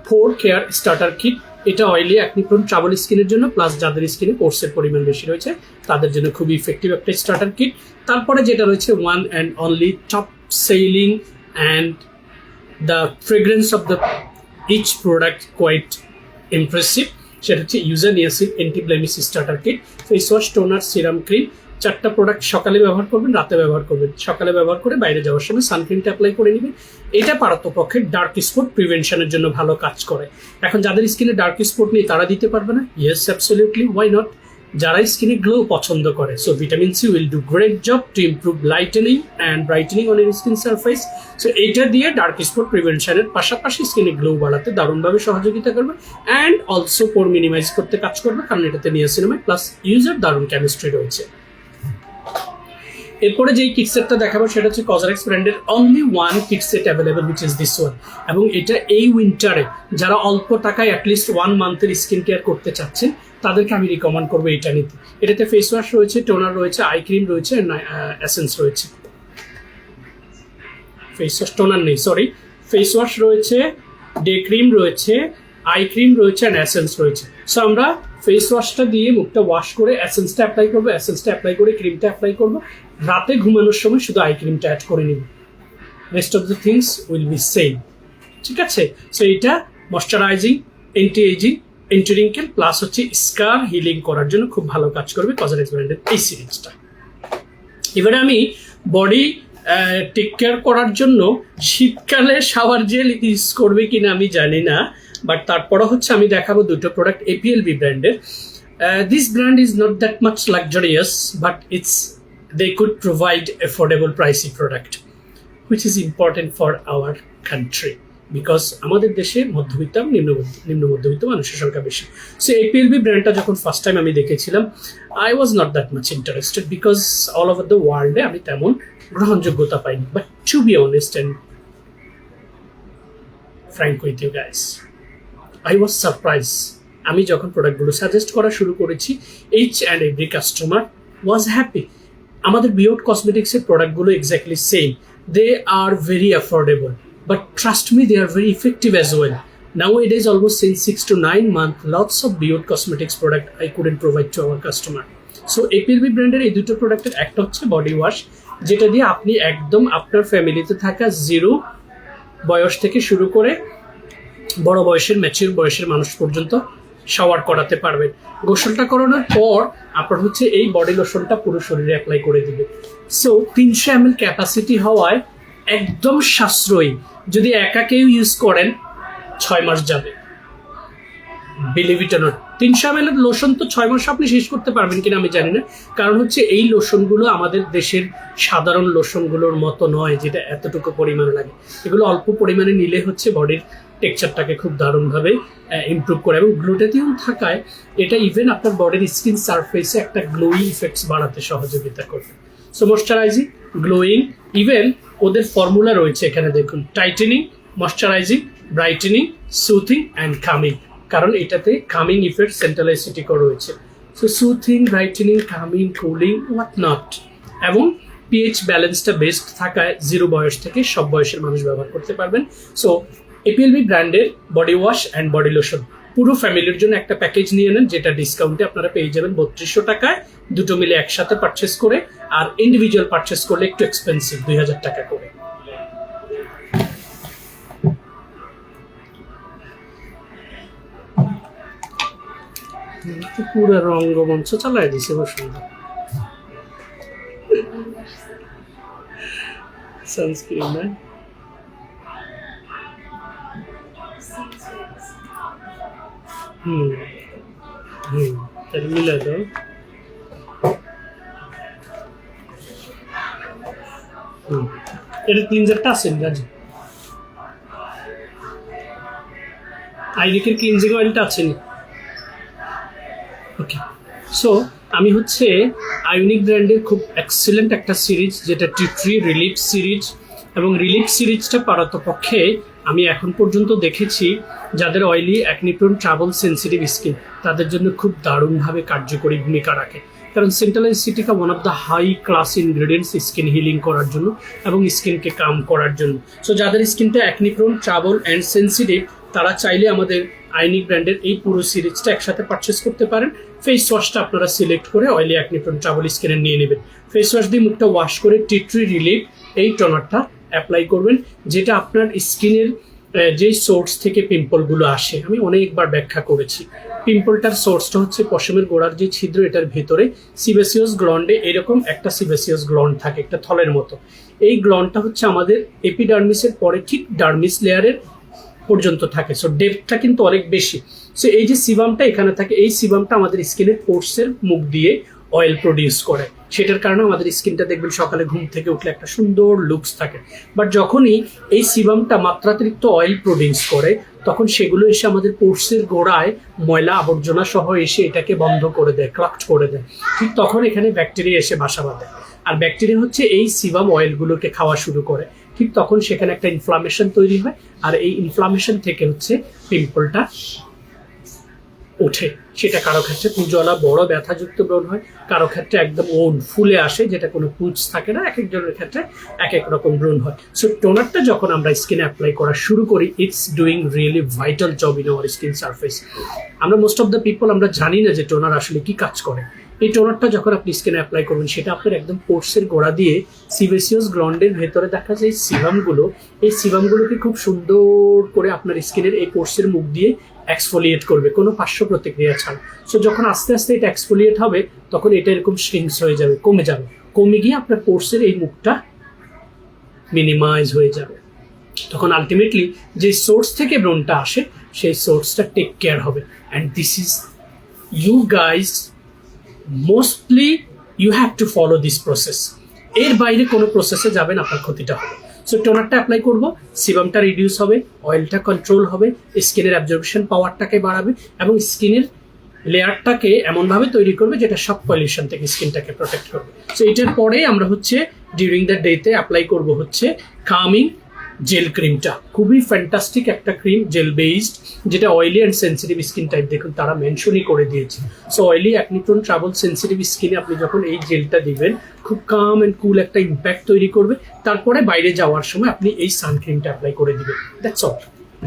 4 কেয়ার স্টার্টার কিট, এটা অয়েলি অ্যাকনি প্রোন ট্রাবল স্কিনের জন্য, প্লাস যাদের স্কিনে পোর্সের পরিমাণ বেশি রয়েছে তাদের জন্য খুবই ইফেক্টিভ একটা স্টার্টার কিট। তারপরে যেটা রয়েছে one and only top selling and the fragrance of the each product quite impressive, সেটা হচ্ছে user niacin anti blemish starter kit, face wash, toner, serum, cream. 4টা প্রোডাক্ট সকালে ব্যবহার করবেন, রাতে ব্যবহার করবেন। সকালে ব্যবহার করে বাইরে যাওয়ার সময় সানক্রিমটা অ্যাপ্লাই করে নেবেন। এটা পারতপক্ষে ডার্ক স্পট প্রিভেনশনের জন্য ভালো কাজ করে। এখন যাদের স্কিনে ডার্ক স্পট নেই তারা দিতে পারবে না? Yes, absolutely, why not. যারা স্কিনে গ্লো পছন্দ করে, so vitamin C will do great job to improve lightening and brightening on your skin surface. So এইটা দিয়ে ডার্ক স্পট প্রিভেনশনের পাশাপাশি স্কিনে গ্লো বাড়াতে দারুণভাবে সহযোগিতা করবে অ্যান্ড অলসো পোর মিনিমাইজ করতে কাজ করবে, কারণ এটাতে নিয়াসিনামাইড প্লাস ইউজার দারুণ কেমিস্ট্রি রয়েছে। এরপরে যেই কিটসেটটা দেখাবো সেটা হচ্ছে কজরেক্স ব্র্যান্ডের only one kit set available, which is this one. এবং এটা এই উইন্টারে যারা অল্প টাকায় অ্যাটলিস্ট 1 মান্থের স্কিন কেয়ার করতে চাচ্ছেন তাদেরকে আমি রিকমেন্ড করবো এটা নিতে। এটাতে ফেস ওয়াশ রয়েছে, টোনার রয়েছে, আই ক্রিম রয়েছে, এসেন্স রয়েছে। ফেস ওয়াশ, টোনার নেই, সরি, ফেস ওয়াশ রয়েছে, ডে ক্রিম রয়েছে, আই ক্রিম রয়েছে অ্যান্ড এসেন্স রয়েছে। সো আমরা ফেস ওয়াশটা দিয়ে মুখটা ওয়াশ করে এসেন্সটা অ্যাপ্লাই করবো, এসেন্সটা অ্যাপ্লাই করে ক্রিমটা অ্যাপ্লাই করবো, রাতে ঘুমানোর সময় শুধু আই ক্রিমটা অ্যাড করে নিব, rest of the things will be same. ঠিক আছে, সো এটা moisturising, anti ageing, anti wrinkle plus হচ্ছে স্কার হিলিং করার জন্য খুব ভালো কাজ করবে কজরেক্স ব্র্যান্ডের এই সিরিজটা। এবারে আমি বডি টেক কেয়ার করার জন্য শীতকালে শাওয়ার জেল ইউজ করবে কিনা আমি জানি না, বাট তারপরে হচ্ছে আমি দেখাবো দুটো প্রোডাক্ট এপিএলবি ব্র্যান্ডের। This brand is not that much luxurious, but they could provide affordable pricey product, which is important for our country because আমাদের দেশে মধ্যবিত্ত নিম্ন মধ্যবিত্ত মানুষের সংখ্যা বেশি। সো এপিএলবি ব্র্যান্ডটা যখন ফার্স্ট টাইম আমি দেখেছিলাম I was not that much interested because all over the ওয়ার্ল্ডে আমি তেমন গ্রহণযোগ্যতা পাইনি। But to be honest and frank with you guys, I was surprise. আমি যখন প্রোডাক্টগুলো সাজেস্ট করা শুরু করেছি each and every customer was happy. আমাদের বিয়ন্ড কসমেটিক্সের প্রোডাক্টগুলো exactly same, they are very affordable, but trust me they are very effective as well. Nowadays, almost since 6 to 9 months, lots of Beyond Cosmetics product I couldn't provide to our customer. So APLB ব্র্যান্ডের এই দুটো প্রোডাক্টের একটা হচ্ছে body wash, যেটা দিয়ে আপনি একদম আপনার ফ্যামিলিতে থাকা 0 বয়স থেকে শুরু করে বড় বয়সের ম্যাচিউর বয়সের মানুষ পর্যন্ত শাওয়ার করাতে পারবেন। গোসলটা করানোর পর আপনার হচ্ছে এই বডি লোশনটা পুরো শরীরে অ্যাপ্লাই করে দিবে। সো 300 ml ক্যাপাসিটি হওয়ায় একদম সাশ্রয়ী। যদি একা কেউ ইউজ করেন 6 মাস যাবে, believe it or not. 300 ml lotion তো 6 মাস আপনি শেষ করতে পারবেন কিনা আমি জানি না, কারণ হচ্ছে এই লোশনগুলো আমাদের দেশের সাধারণ লোশনগুলোর মতো নয় যেটা এতটুকু পরিমাণে লাগে। এগুলো অল্প পরিমাণে নিলে হচ্ছে বডির টেক্সচারটাকে খুব দারুণভাবে ইমপ্রুভ করে, এবং গ্লুটাথিয়ন থাকায় এটা ইভেন আপনার বডির স্কিন সারফেসে একটা গ্লোয়িং ইফেক্টস বাড়াতে সহযোগিতা করবে। সো ময়শ্চারাইজিং, গ্লোয়িং, ইভেন ওদের ফর্মুলা রয়েছে এখানে দেখুন, tightening, moisturising, brightening, soothing and coming, কারণ এটাতে কামিং ইফেক্ট সেন্ট্রাল অ্যাসিটিকও রয়েছে। So soothing, brightening, coming, cooling, what not, এবং পিএইচ ব্যালেন্সটা বেস্ট থাকায় 0 বয়স থেকে সব বয়সের মানুষ ব্যবহার করতে পারবেন। সো APLB ব্র্যান্ডের body wash and body lotion পুরো ফ্যামিলির জন্য একটা প্যাকেজ নিয়ে নেন, যেটা ডিসকাউন্টে আপনারা পেয়ে যাবেন 3200 টাকায়, দুটো মিলে একসাথে পারচেস করে। আর ইন্ডিভিজুয়াল পারচেস করলে একটু এক্সপেন্সিভ, 2000 টাকা করে। পুরো রঙ্গমঞ্চ চালাই দিছে বসুন্ধরা। সানস্ক্রিন না, তাহলে মিলে দাও। এটা 3-4টা আছে রাজি। আইরিকের ক্লিনজিং অয়েলটা আছে নি? ওকে। সো আমি হচ্ছে আইউনিক ব্র্যান্ডের খুব এক্সেলেন্ট একটা সিরিজ, যেটা টি3 রিলিফ সিরিজ, এবং রিলিফ সিরিজটা পারতপক্ষে আমি এখন পর্যন্ত দেখেছি যাদের oily, acne prone, travel sensitive skin তাদের জন্য খুব দারুণভাবে কার্যকরী ভূমিকা রাখে, কারণ centella asiatica one of the high class ingredients skin healing করার জন্য এবং স্কিনকে কাম করার জন্য। সো যাদের স্কিনটা অ্যাকনিপ্রোন, ট্রাভেল অ্যান্ড সেন্সিটিভ তারা চাইলে আমাদের আইনিক ব্র্যান্ডের এই পুরো সিরিজটা একসাথে পারচেস করতে পারেন। ফেস ওয়াশটা আপনারা সিলেক্ট করে অয়েলি, অ্যাকনিপ্রোন, ট্রাভেল স্কিনে নিয়ে নেবেন। ফেস ওয়াশ দিয়ে মুখটা ওয়াশ করে টি3 রিলিফ এই টোনারটা অ্যাপ্লাই করবেন, যেটা আপনার স্কিনের যে সোর্স থেকে পিম্পলগুলো আসে আমি অনেকবার ব্যাখ্যা করেছি। পিম্পলটার সোর্সটা হচ্ছে পশমের গোড়ার যে ছিদ্র, এটার ভেতরে সিবেসিয়াস গ্লন্ডে এরকম একটা সিবেসিয়াস গ্লন্ড থাকে, একটা থলের মতো। এই গ্লন্ডটা হচ্ছে আমাদের এপিডার্মিসের পরে ঠিক ডার্মিস লেয়ারের পর্যন্ত থাকে। সো ডেপথটা কিন্তু অনেক বেশি। সো এই যে সিবামটা এখানে থাকে, এই সিবামটা আমাদের স্কিনের পোর্সের মুখ দিয়ে অয়েল প্রডিউস করে, সেটার কারণে আমাদের স্কিনটা দেখবেন সকালে ঘুম থেকে উঠলে একটা সুন্দর লুকস থাকে। বাট যখনই এই সিবামটা মাত্রাতিরিক্ত অয়েল প্রডিউস করে, তখন সেগুলো এসে আমাদের পোর্সের গোড়ায় ময়লা আবর্জনা সহ এসে এটাকে বন্ধ করে দেয়, ক্লাক্ট করে দেয়। ঠিক তখন এখানে ব্যাকটেরিয়া এসে বাসা বাঁধে, আর ব্যাকটেরিয়া হচ্ছে এই সিবাম অয়েলগুলোকে খাওয়া শুরু করে। ঠিক তখন সেখানে একটা ইনফ্লামেশন তৈরি হয়, আর এই ইনফ্লামেশন থেকে হচ্ছে পিম্পলটা ওঠে। সেটা কারো ক্ষেত্রে উজ্জ্বলা বড় ব্যথাযুক্ত ব্রণ হয়, কারো ক্ষেত্রে একদম ওন ফুলে আসে, যেটা কোনো পুঁজ থাকে না। এক একজনের ক্ষেত্রে এক এক রকম ব্রণ হয়। সো টোনারটা যখন আমরা স্কিনে অ্যাপ্লাই করা শুরু করি, it's doing really vital job in our skin surface. আমরা মোস্ট অফ দ্য পিপল আমরা জানি না যে টোনার আসলে কি কাজ করে। এই টোনারটা যখন আপনি স্কিনে অ্যাপ্লাই করবেন, সেটা আপনার একদম পোর্সের গোড়া দিয়ে সিবেসিয়াস গ্লন্ডের ভেতরে দেখা যায় সিবামগুলো, এই সিবামগুলোকে খুব সুন্দর করে আপনার স্কিনের এই পোর্সের মুখ দিয়ে এক্সফোলিয়েট করবে, কোনো পার্শ্ব প্রতিক্রিয়া ছাড়া। সো যখন আস্তে আস্তে এটা এক্সফোলিয়েট হবে, তখন এটা এরকম শ্রিঙ্কস হয়ে যাবে, কমে যাবে, কমে গিয়ে আপনার পোর্সের এই মুখটা মিনিমাইজ হয়ে যাবে। তখন আলটিমেটলি যে সোর্স থেকে ব্রণটা আসে, সেই সোর্সটা টেক কেয়ার হবে। And this is you guys mostly you have to follow this process. এর বাইরে কোনো প্রসেসে যাবেন আপনার ক্ষতিটা হবে। সো টোনারটা অ্যাপ্লাই করবো, সিবামটা রিডিউস হবে, অয়েলটা কন্ট্রোল হবে, স্কিনের অ্যাবজর্পশন পাওয়ারটাকে বাড়াবে, এবং স্কিনের লেয়ারটাকে এমনভাবে তৈরি করবে যেটা সব পলিউশন থেকে স্কিনটাকে প্রোটেক্ট করবে। সো এটার পরেই আমরা হচ্ছে ডিউরিং দ্য ডেতে অ্যাপ্লাই করবো হচ্ছে কামিং জেল ক্রিমটা। খুবই ফ্যান্টাস্টিক একটা ক্রিম, জেল বেসড, যেটা oily and sensitive skin type দেখুন তারা মেনশনই করে দিয়েছে। So oily, acne prone, travel sensitive স্কিনে আপনি যখন এই জেলটা দিবেন, খুব কাম অ্যান্ড কুল একটা ইম্প্যাক্ট তৈরি করবে। তারপরে বাইরে যাওয়ার সময় আপনি এই সানক্রিমটা অ্যাপ্লাই করে দিবেন, দ্যাটস অল।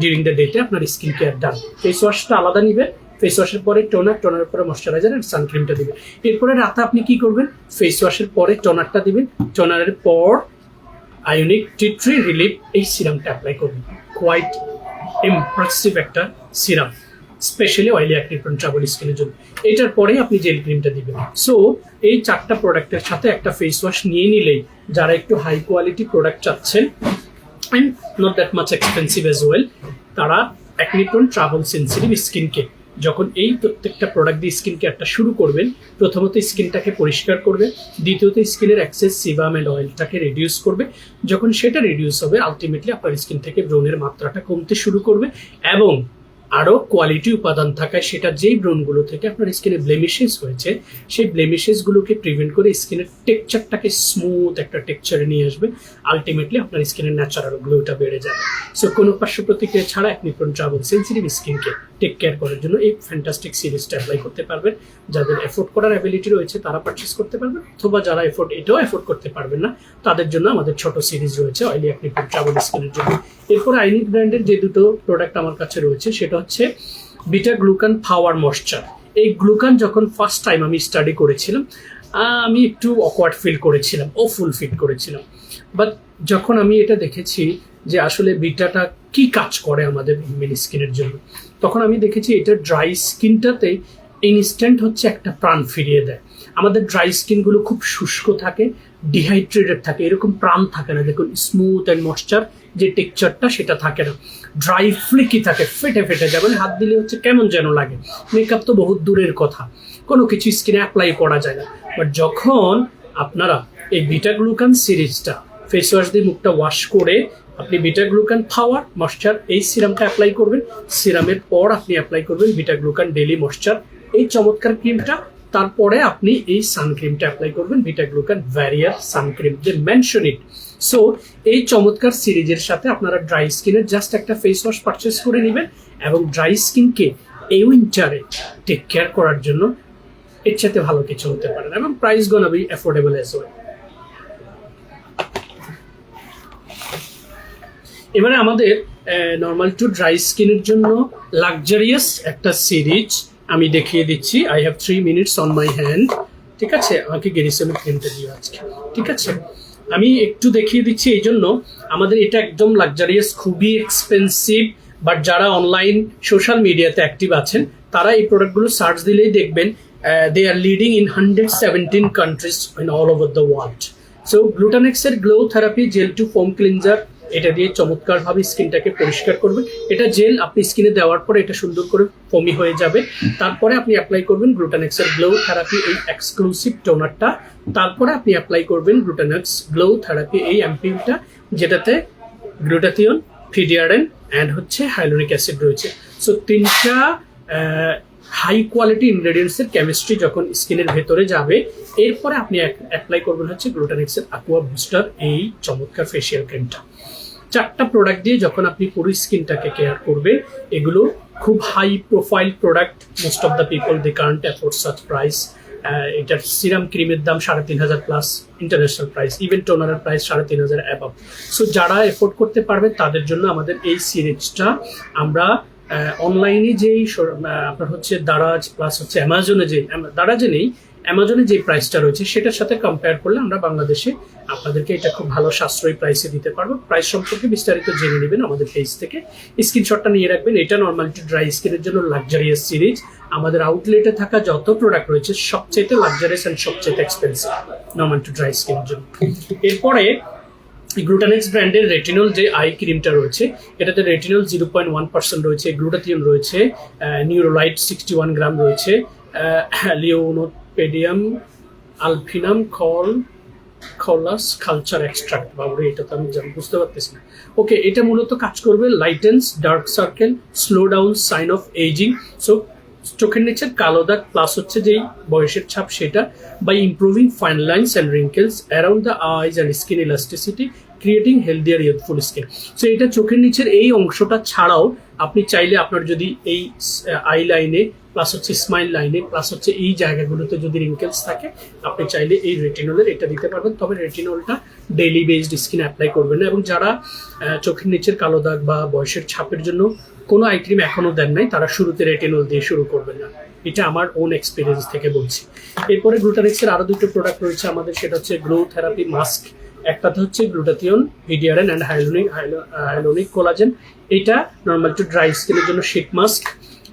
ডিউরিং দ্য ডেতে আপনার স্কিন কেয়ার ডান। ফেস ওয়াশটা আলাদা নিবেন, ফেস ওয়াশের পরে টোনারের পরে ময়শ্চারাইজার আর সানক্রিমটা দিবেন। এরপরে রাতে আপনি কি করবেন, ফেস ওয়াশের পরে টোনারটা দিবেন, টোনারের পর আয়োনিক টি ট্রি রিলিফ এই সিরামটা অ্যাপ্লাই করবেন। কোয়াইট ইমপ্রেসিভ একটা serum, specially oily acne prone trouble স্কিনের জন্য। এটার পরে আপনি জেল ক্রিমটা দিবেন। সো এই 4টা প্রোডাক্টের সাথে একটা ফেস ওয়াশ নিয়ে নিলেই যারা একটু হাই কোয়ালিটি প্রোডাক্ট চাচ্ছেন and not that much expensive as well, তারা অ্যাক্নে প্রোন ট্রাবল সেন্সিটিভ স্কিনকে যখন এই প্রত্যেকটা প্রোডাক্ট দিয়ে স্কিন কেয়ারটা শুরু করবেন, প্রথমত স্কিনটাকে পরিষ্কার করবে, দ্বিতীয়ত স্কিনের এক্সেস সিবাম অ্যান্ড অয়েলটাকে রিডিউস করবে। যখন সেটা রিডিউস হবে, আলটিমেটলি আপনার স্কিন থেকে ব্রণের মাত্রাটা কমতে শুরু করবে এবং আরও কোয়ালিটি উপাদান থাকায় সেটা যেই ব্রণগুলো থেকে আপনার স্কিনে ব্লেমিশেস হয়েছে, সেই ব্লেমিশেসগুলোকে প্রিভেন্ট করে স্কিনের টেক্সচারটাকে স্মুথ একটা টেক্সচারে নিয়ে আসবে। আলটিমেটলি আপনার স্কিনের ন্যাচারাল গ্লোটা বেড়ে যাবে। সো কোনো পার্শ্ব প্রতিক্রিয়া ছাড়া অ্যাকনি প্রোন ট্রাবল সেন্সিটিভ স্কিনকে টেক কেয়ার করার জন্য এই ফ্যান্টাস্টিক সিরিজটা অ্যাপ্লাই করতে পারবেন। যাদের এফোর্ড করার অ্যাবিলিটি রয়েছে তারা পারচেস করতে পারবেন, অথবা যারা এটাও এফোর্ড করতে পারবেন না তাদের জন্য আমাদের ছোট সিরিজ রয়েছে অয়েলি অ্যাকনি প্রোন ট্রাবল স্কিনের জন্য। এরপর আইনিক ব্র্যান্ডের যে দুটো প্রোডাক্ট আমার কাছে রয়েছে সেটা হচ্ছে বিটা গ্লুকান পাওয়ার ময়েশ্চার। এই গ্লুকান যখন ফার্স্ট টাইম আমি স্টাডি করেছিলাম, আমি একটু অকওয়ার্ড ফিল করেছিলাম, ফুল ফিল করেছিলাম। বাট যখন আমি এটা দেখেছি যে আসলে বিটাটা কি কাজ করে আমাদের স্কিনের জন্য, তখন আমি দেখেছি এটা ড্রাই স্কিনটাতে ইনস্ট্যান্ট হচ্ছে একটা প্রাণ ফিরিয়ে দেয়। আমাদের ড্রাই স্কিনগুলো খুব শুষ্ক থাকে, ডিহাইড্রেটেড থাকে, এরকম প্রাণ থাকে না। দেখুন স্মুথ অ্যান্ড ময়েশ্চার যে টেক্সচারটা সেটা থাকে না, ড্রাই ফ্লিকি থাকে, ফেটে ফেটে যায়, মানে হাত দিলে হচ্ছে কেমন যেন লাগে। মেকআপ তো বহুত দূরের কথা, কোনো কিছু স্কিনে অ্যাপ্লাই করা যায় না। বাট যখন আপনারা এই বিটা গ্লুকান সিরিজটা ফেস ওয়াশ দিয়ে মুখটা ওয়াশ করে আপনি বিটা গ্লুকান পাওয়ার ময়েশ্চার এই সিরামটা অ্যাপ্লাই করবেন, সিরামের পর আপনি অ্যাপ্লাই করবেন বিটা গ্লুকান ডেইলি ময়েশ্চার এই চমৎকার ক্রিমটা, তারপরে আপনি এই সানক্রিমটা অ্যাপ্লাই করবেন বিটা গ্লুকান ভ্যারিয়ার সানক্রিম, যে মেনশন ইট। সো এই চমৎকার সিরিজের সাথে আপনারা ড্রাই স্কিনের জাস্ট একটা ফেস ওয়াশ পারচেস করে নেবেন এবং ড্রাই স্কিনকে এই উইন্টারে টেক কেয়ার করার জন্য এর সাথে ভালো কিছু হতে পারে না, এবং price gonna be affordable as well. এবারে আমাদের নর্মাল টু ড্রাই স্কিনের জন্য লাক্সারিয়াস একটা সিরিজ আমি দেখিয়ে দিচ্ছি। I have 3 minutes on my hand, ঠিক আছে? আমাকে গেরিসেমের ক্রিমটা দিও আজকে, ঠিক আছে? আমি একটু দেখিয়ে দিচ্ছি এই জন্য, আমাদের এটা একদম লাক্সারিয়াস, খুবই এক্সপেন্সিভ। বাট যারা অনলাইন সোশ্যাল মিডিয়াতে অ্যাক্টিভ আছেন তারা এই প্রোডাক্টগুলো সার্চ দিলেই দেখবেন they are leading in 117 countries in all over the world. So গ্লুটানেক্সের glow therapy gel to foam cleanser, এটা দিয়ে চমৎকারভাবে স্কিনটাকে পরিষ্কার করবে। এটা জেল আপনি স্কিনে দেওয়ার পরে এটা সুন্দর করে ফোমি হয়ে যাবে। তারপরে আপনি অ্যাপ্লাই করবেন গ্লুটানেক্সের গ্লো থেরাপি এই এক্সক্লুসিভ টোনারটা। তারপরে আপনি অ্যাপ্লাই করবেন গ্লুটানেক্স গ্লো থেরাপি এই অ্যাম্পিউলটা, যেটাতে গ্লুটাথিয়ন, ফিডিয়ারেন অ্যান্ড হচ্ছে হাইলোরিক অ্যাসিড রয়েছে। সো 3টা হাই কোয়ালিটি ইনগ্রেডিয়েন্টসের কেমিস্ট্রি যখন স্কিনের ভেতরে যাবে, এরপরে আপনি অ্যাপ্লাই করবেন হচ্ছে গ্লুটানেক্সের অ্যাকুয়া বুস্টার এই চমৎকার ফেসিয়াল ক্রিমটা। 4টা প্রোডাক্ট দিয়ে যখন আপনি পুরো স্কিনটাকে কেয়ার করবেন, এগুলো খুব high profile product. Most of the people they can't afford such price. এটার সিরাম ক্রিমের দাম 3,500 প্লাস ইন্টারন্যাশনাল প্রাইস, ইভেন টোনারের প্রাইস 3,500 অ্যাবাভ। সো যারা এফোর্ড করতে পারবে তাদের জন্য আমাদের এই সিরিজটা আমরা অনলাইনে যেই আপনার হচ্ছে দারাজ প্লাস হচ্ছে অ্যামাজনে যে প্রাইসটা রয়েছে সেটার সাথে কম্পেয়ার করলে আমরা বাংলাদেশে আপনাদেরকে এটা খুব ভালো সাশ্রয়ী প্রাইসে দিতে পারবো। প্রাইস সম্পর্কে বিস্তারিত জেনে নেবেন আমাদের পেজ থেকে, স্ক্রিনশটটা নিয়ে রাখবেন। এটা নর্মাল টু ড্রাই স্কিনের জন্য লাক্সারিয়াস সিরিজ। আমাদের আউটলেটে থাকা যত প্রোডাক্ট রয়েছে সবচেয়ে লাক্সারিয়াস অ্যান্ড সবচেয়ে এক্সপেন্সিভ নর্মাল টু ড্রাই স্কিনের জন্য। এরপরে গ্লুটানেক্স ব্র্যান্ডের রেটিনল যে আই ক্রিমটা রয়েছে, এটাতে রেটিনল 0.1% রয়েছে, গ্লুটাথিয়ন রয়েছে, নিউরোলাইট 61 গ্রাম রয়েছে, লিওনোপেডিয়াম আলফিনাম খলাস কালচার এক্সট্রাক্ট। বাবুরে, এটা তো আমি বুঝতে পারতেছি না। ওকে, এটা মূলত কাজ করবে lightens dark circle, slow down sign of ageing. So চোখের নিচের কালো দাগ প্লাস হচ্ছে যেই বয়সের ছাপ সেটা, by improving fine lines and wrinkles around the eyes and skin elasticity, creating healthier youthful skin. So এটা চোখের নিচের এই অংশটা ছাড়াও আপনি চাইলে আপনার যদি এই আই লাইনে প্লাস হচ্ছে স্মাইল লাইনে প্লাস হচ্ছে এই জায়গাগুলোতে যদি রিঙ্কেলস থাকে, আপনি চাইলে এই রেটিনলের এটা দিতে পারবেন। তবে রেটিনলটা ডেইলি বেসড স্কিনে অ্যাপ্লাই করবেন না। এবং যারা চোখের নিচের কালো দাগ বা বয়সের ছাপের জন্য কোনো আই ক্রিম এখনো দেন নাই, তারা শুরুতে রেটিনল দিয়ে শুরু করবেন না। এটা আমার ওন এক্সপিরিয়েন্স থেকে বলছি। এরপরে গ্লুটানেক্সের আরো দুটো প্রোডাক্ট রয়েছে আমাদের, সেটা হচ্ছে গ্লো থেরাপি মাস্ক। একটাতে হচ্ছে গ্লুটাথিয়ন, ভিডিআরএন অ্যান্ড হাইলোনিক কোলাজেন। এটা নর্মাল টু ড্রাই স্কিনের জন্য শীট মাস্ক।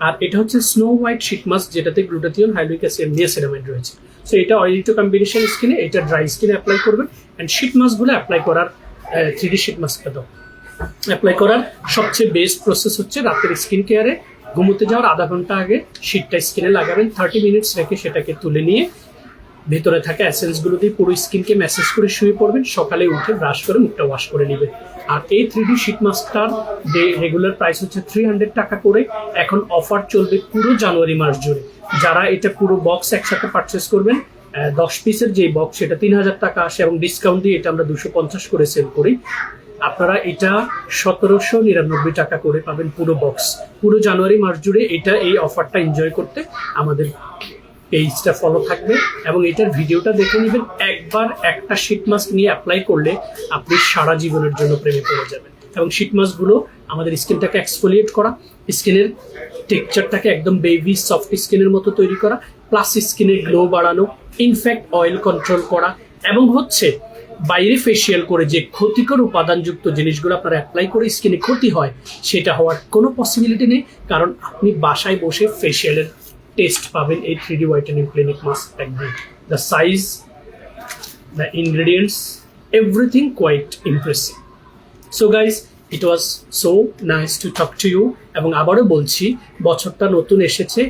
আর এটা হচ্ছে স্নো হোয়াইট শীট মাস্ক, যেটাতে গ্লুটাথিয়ন, হাইলোনিক অ্যাসিড, নিয়াসিনামাইড রয়েছে। সো এটা অয়েলি টু কম্বিনেশন স্কিনে, এটা ড্রাই স্কিনে অ্যাপ্লাই করবেন। অ্যান্ড শীট মাস্কগুলো অ্যাপ্লাই করার 3D শীট মাস্কটা দাও অ্যাপ্লাই করার সবচেয়ে বেস্ট প্রসেস হচ্ছে রাতের স্কিন কেয়ারে ঘুমোতে যাওয়ার আধা ঘন্টা আগে শীটটা স্কিনে লাগাবেন, 30 মিনিটস রেখে সেটাকে তুলে নিয়ে ভেতরে থাকা অ্যাসেন্সগুলো দিয়ে পুরো স্কিনকে ম্যাসেজ করে শুয়ে পড়বেন। সকালে উঠে ব্রাশ করে মুখটা ওয়াশ করে নেবেন। আর এই 3D শীট মাস্কটার রেগুলার প্রাইস হচ্ছে 300 টাকা করে। এখন অফার চলবে পুরো জানুয়ারি মাস জুড়ে। যারা এটা পুরো বক্স একসাথে পারচেস করবেন, 10 পিসের যে বক্স, সেটা 3000 টাকা আসে এবং ডিসকাউন্ট দিয়ে এটা আমরা 250 করে সেল করি। আপনারা এটা 1799 টাকা করে পাবেন পুরো বক্স। পুরো জানুয়ারি মাস জুড়ে এটা এই অফারটা এনজয় করতে আমাদের পেজটা ফলো থাকবে এবং এটার ভিডিওটা দেখে নেবেন। একবার একটা শীট মাস্ক নিয়ে অ্যাপ্লাই করলে আপনি সারা জীবনের জন্য প্রেমে পড়ে যাবেন। এবং শীট মাস্কগুলো আমাদের স্কিনটাকে এক্সফোলিয়েট করা, স্কিনের টেক্সচারটাকে একদম বেবি সফট স্কিনের মতো তৈরি করা, প্লাস স্কিনের গ্লো বাড়ানো, ইনফ্যাক্ট অয়েল কন্ট্রোল করা, এবং হচ্ছে বাইরে ফেসিয়াল করে যে ক্ষতিকর উপাদানযুক্ত জিনিসগুলো আপনার অ্যাপ্লাই করে স্কিনে ক্ষতি হয়, সেটা হওয়ার কোনো পসিবিলিটি নেই। কারণ আপনি বাসায় বসে ফেসিয়ালের টেস্ট পাবেন এই 3D হোয়াইটেনিং ক্লিনিক মাস্ক একদিন। The size, the ingredients, everything quite impressive. So guys, it was so nice to talk to you. এবং আবারও বলছি, বছরটা নতুন এসেছে,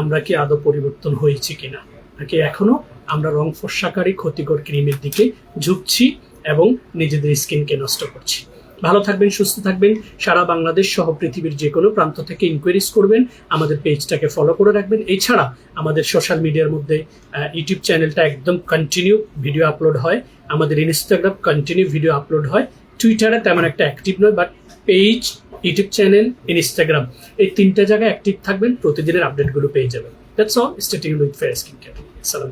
আমরা কি আদৌ পরিবর্তন হয়েছি কিনা, নাকি এখনো আমরা রং ফর্সাকারী ক্ষতিকর ক্রিমের দিকে ঝুঁকছি এবং নিজেদের স্কিনকে নষ্ট করছি। ভালো থাকবেন, সুস্থ থাকবেন। সারা বাংলাদেশ সহ পৃথিবীর যে কোনো প্রান্ত থেকে ইনকোয়ারিজ করবেন, আমাদের পেজটাকে ফলো করে রাখবেন। এছাড়া আমাদের সোশ্যাল মিডিয়ার মধ্যে ইউটিউব চ্যানেলটা একদম কন্টিনিউ ভিডিও আপলোড হয়, আমাদের ইনস্টাগ্রাম কন্টিনিউ ভিডিও আপলোড হয়, টুইটারে তেমন একটা অ্যাক্টিভ নয়, but page, YouTube channel, Instagram, এই 3টা জায়গায় অ্যাক্টিভ থাকবেন, প্রতিদিনের আপডেটগুলো পেয়ে যাবেন। That's all. Stay tuned with fair skin care. সালাম।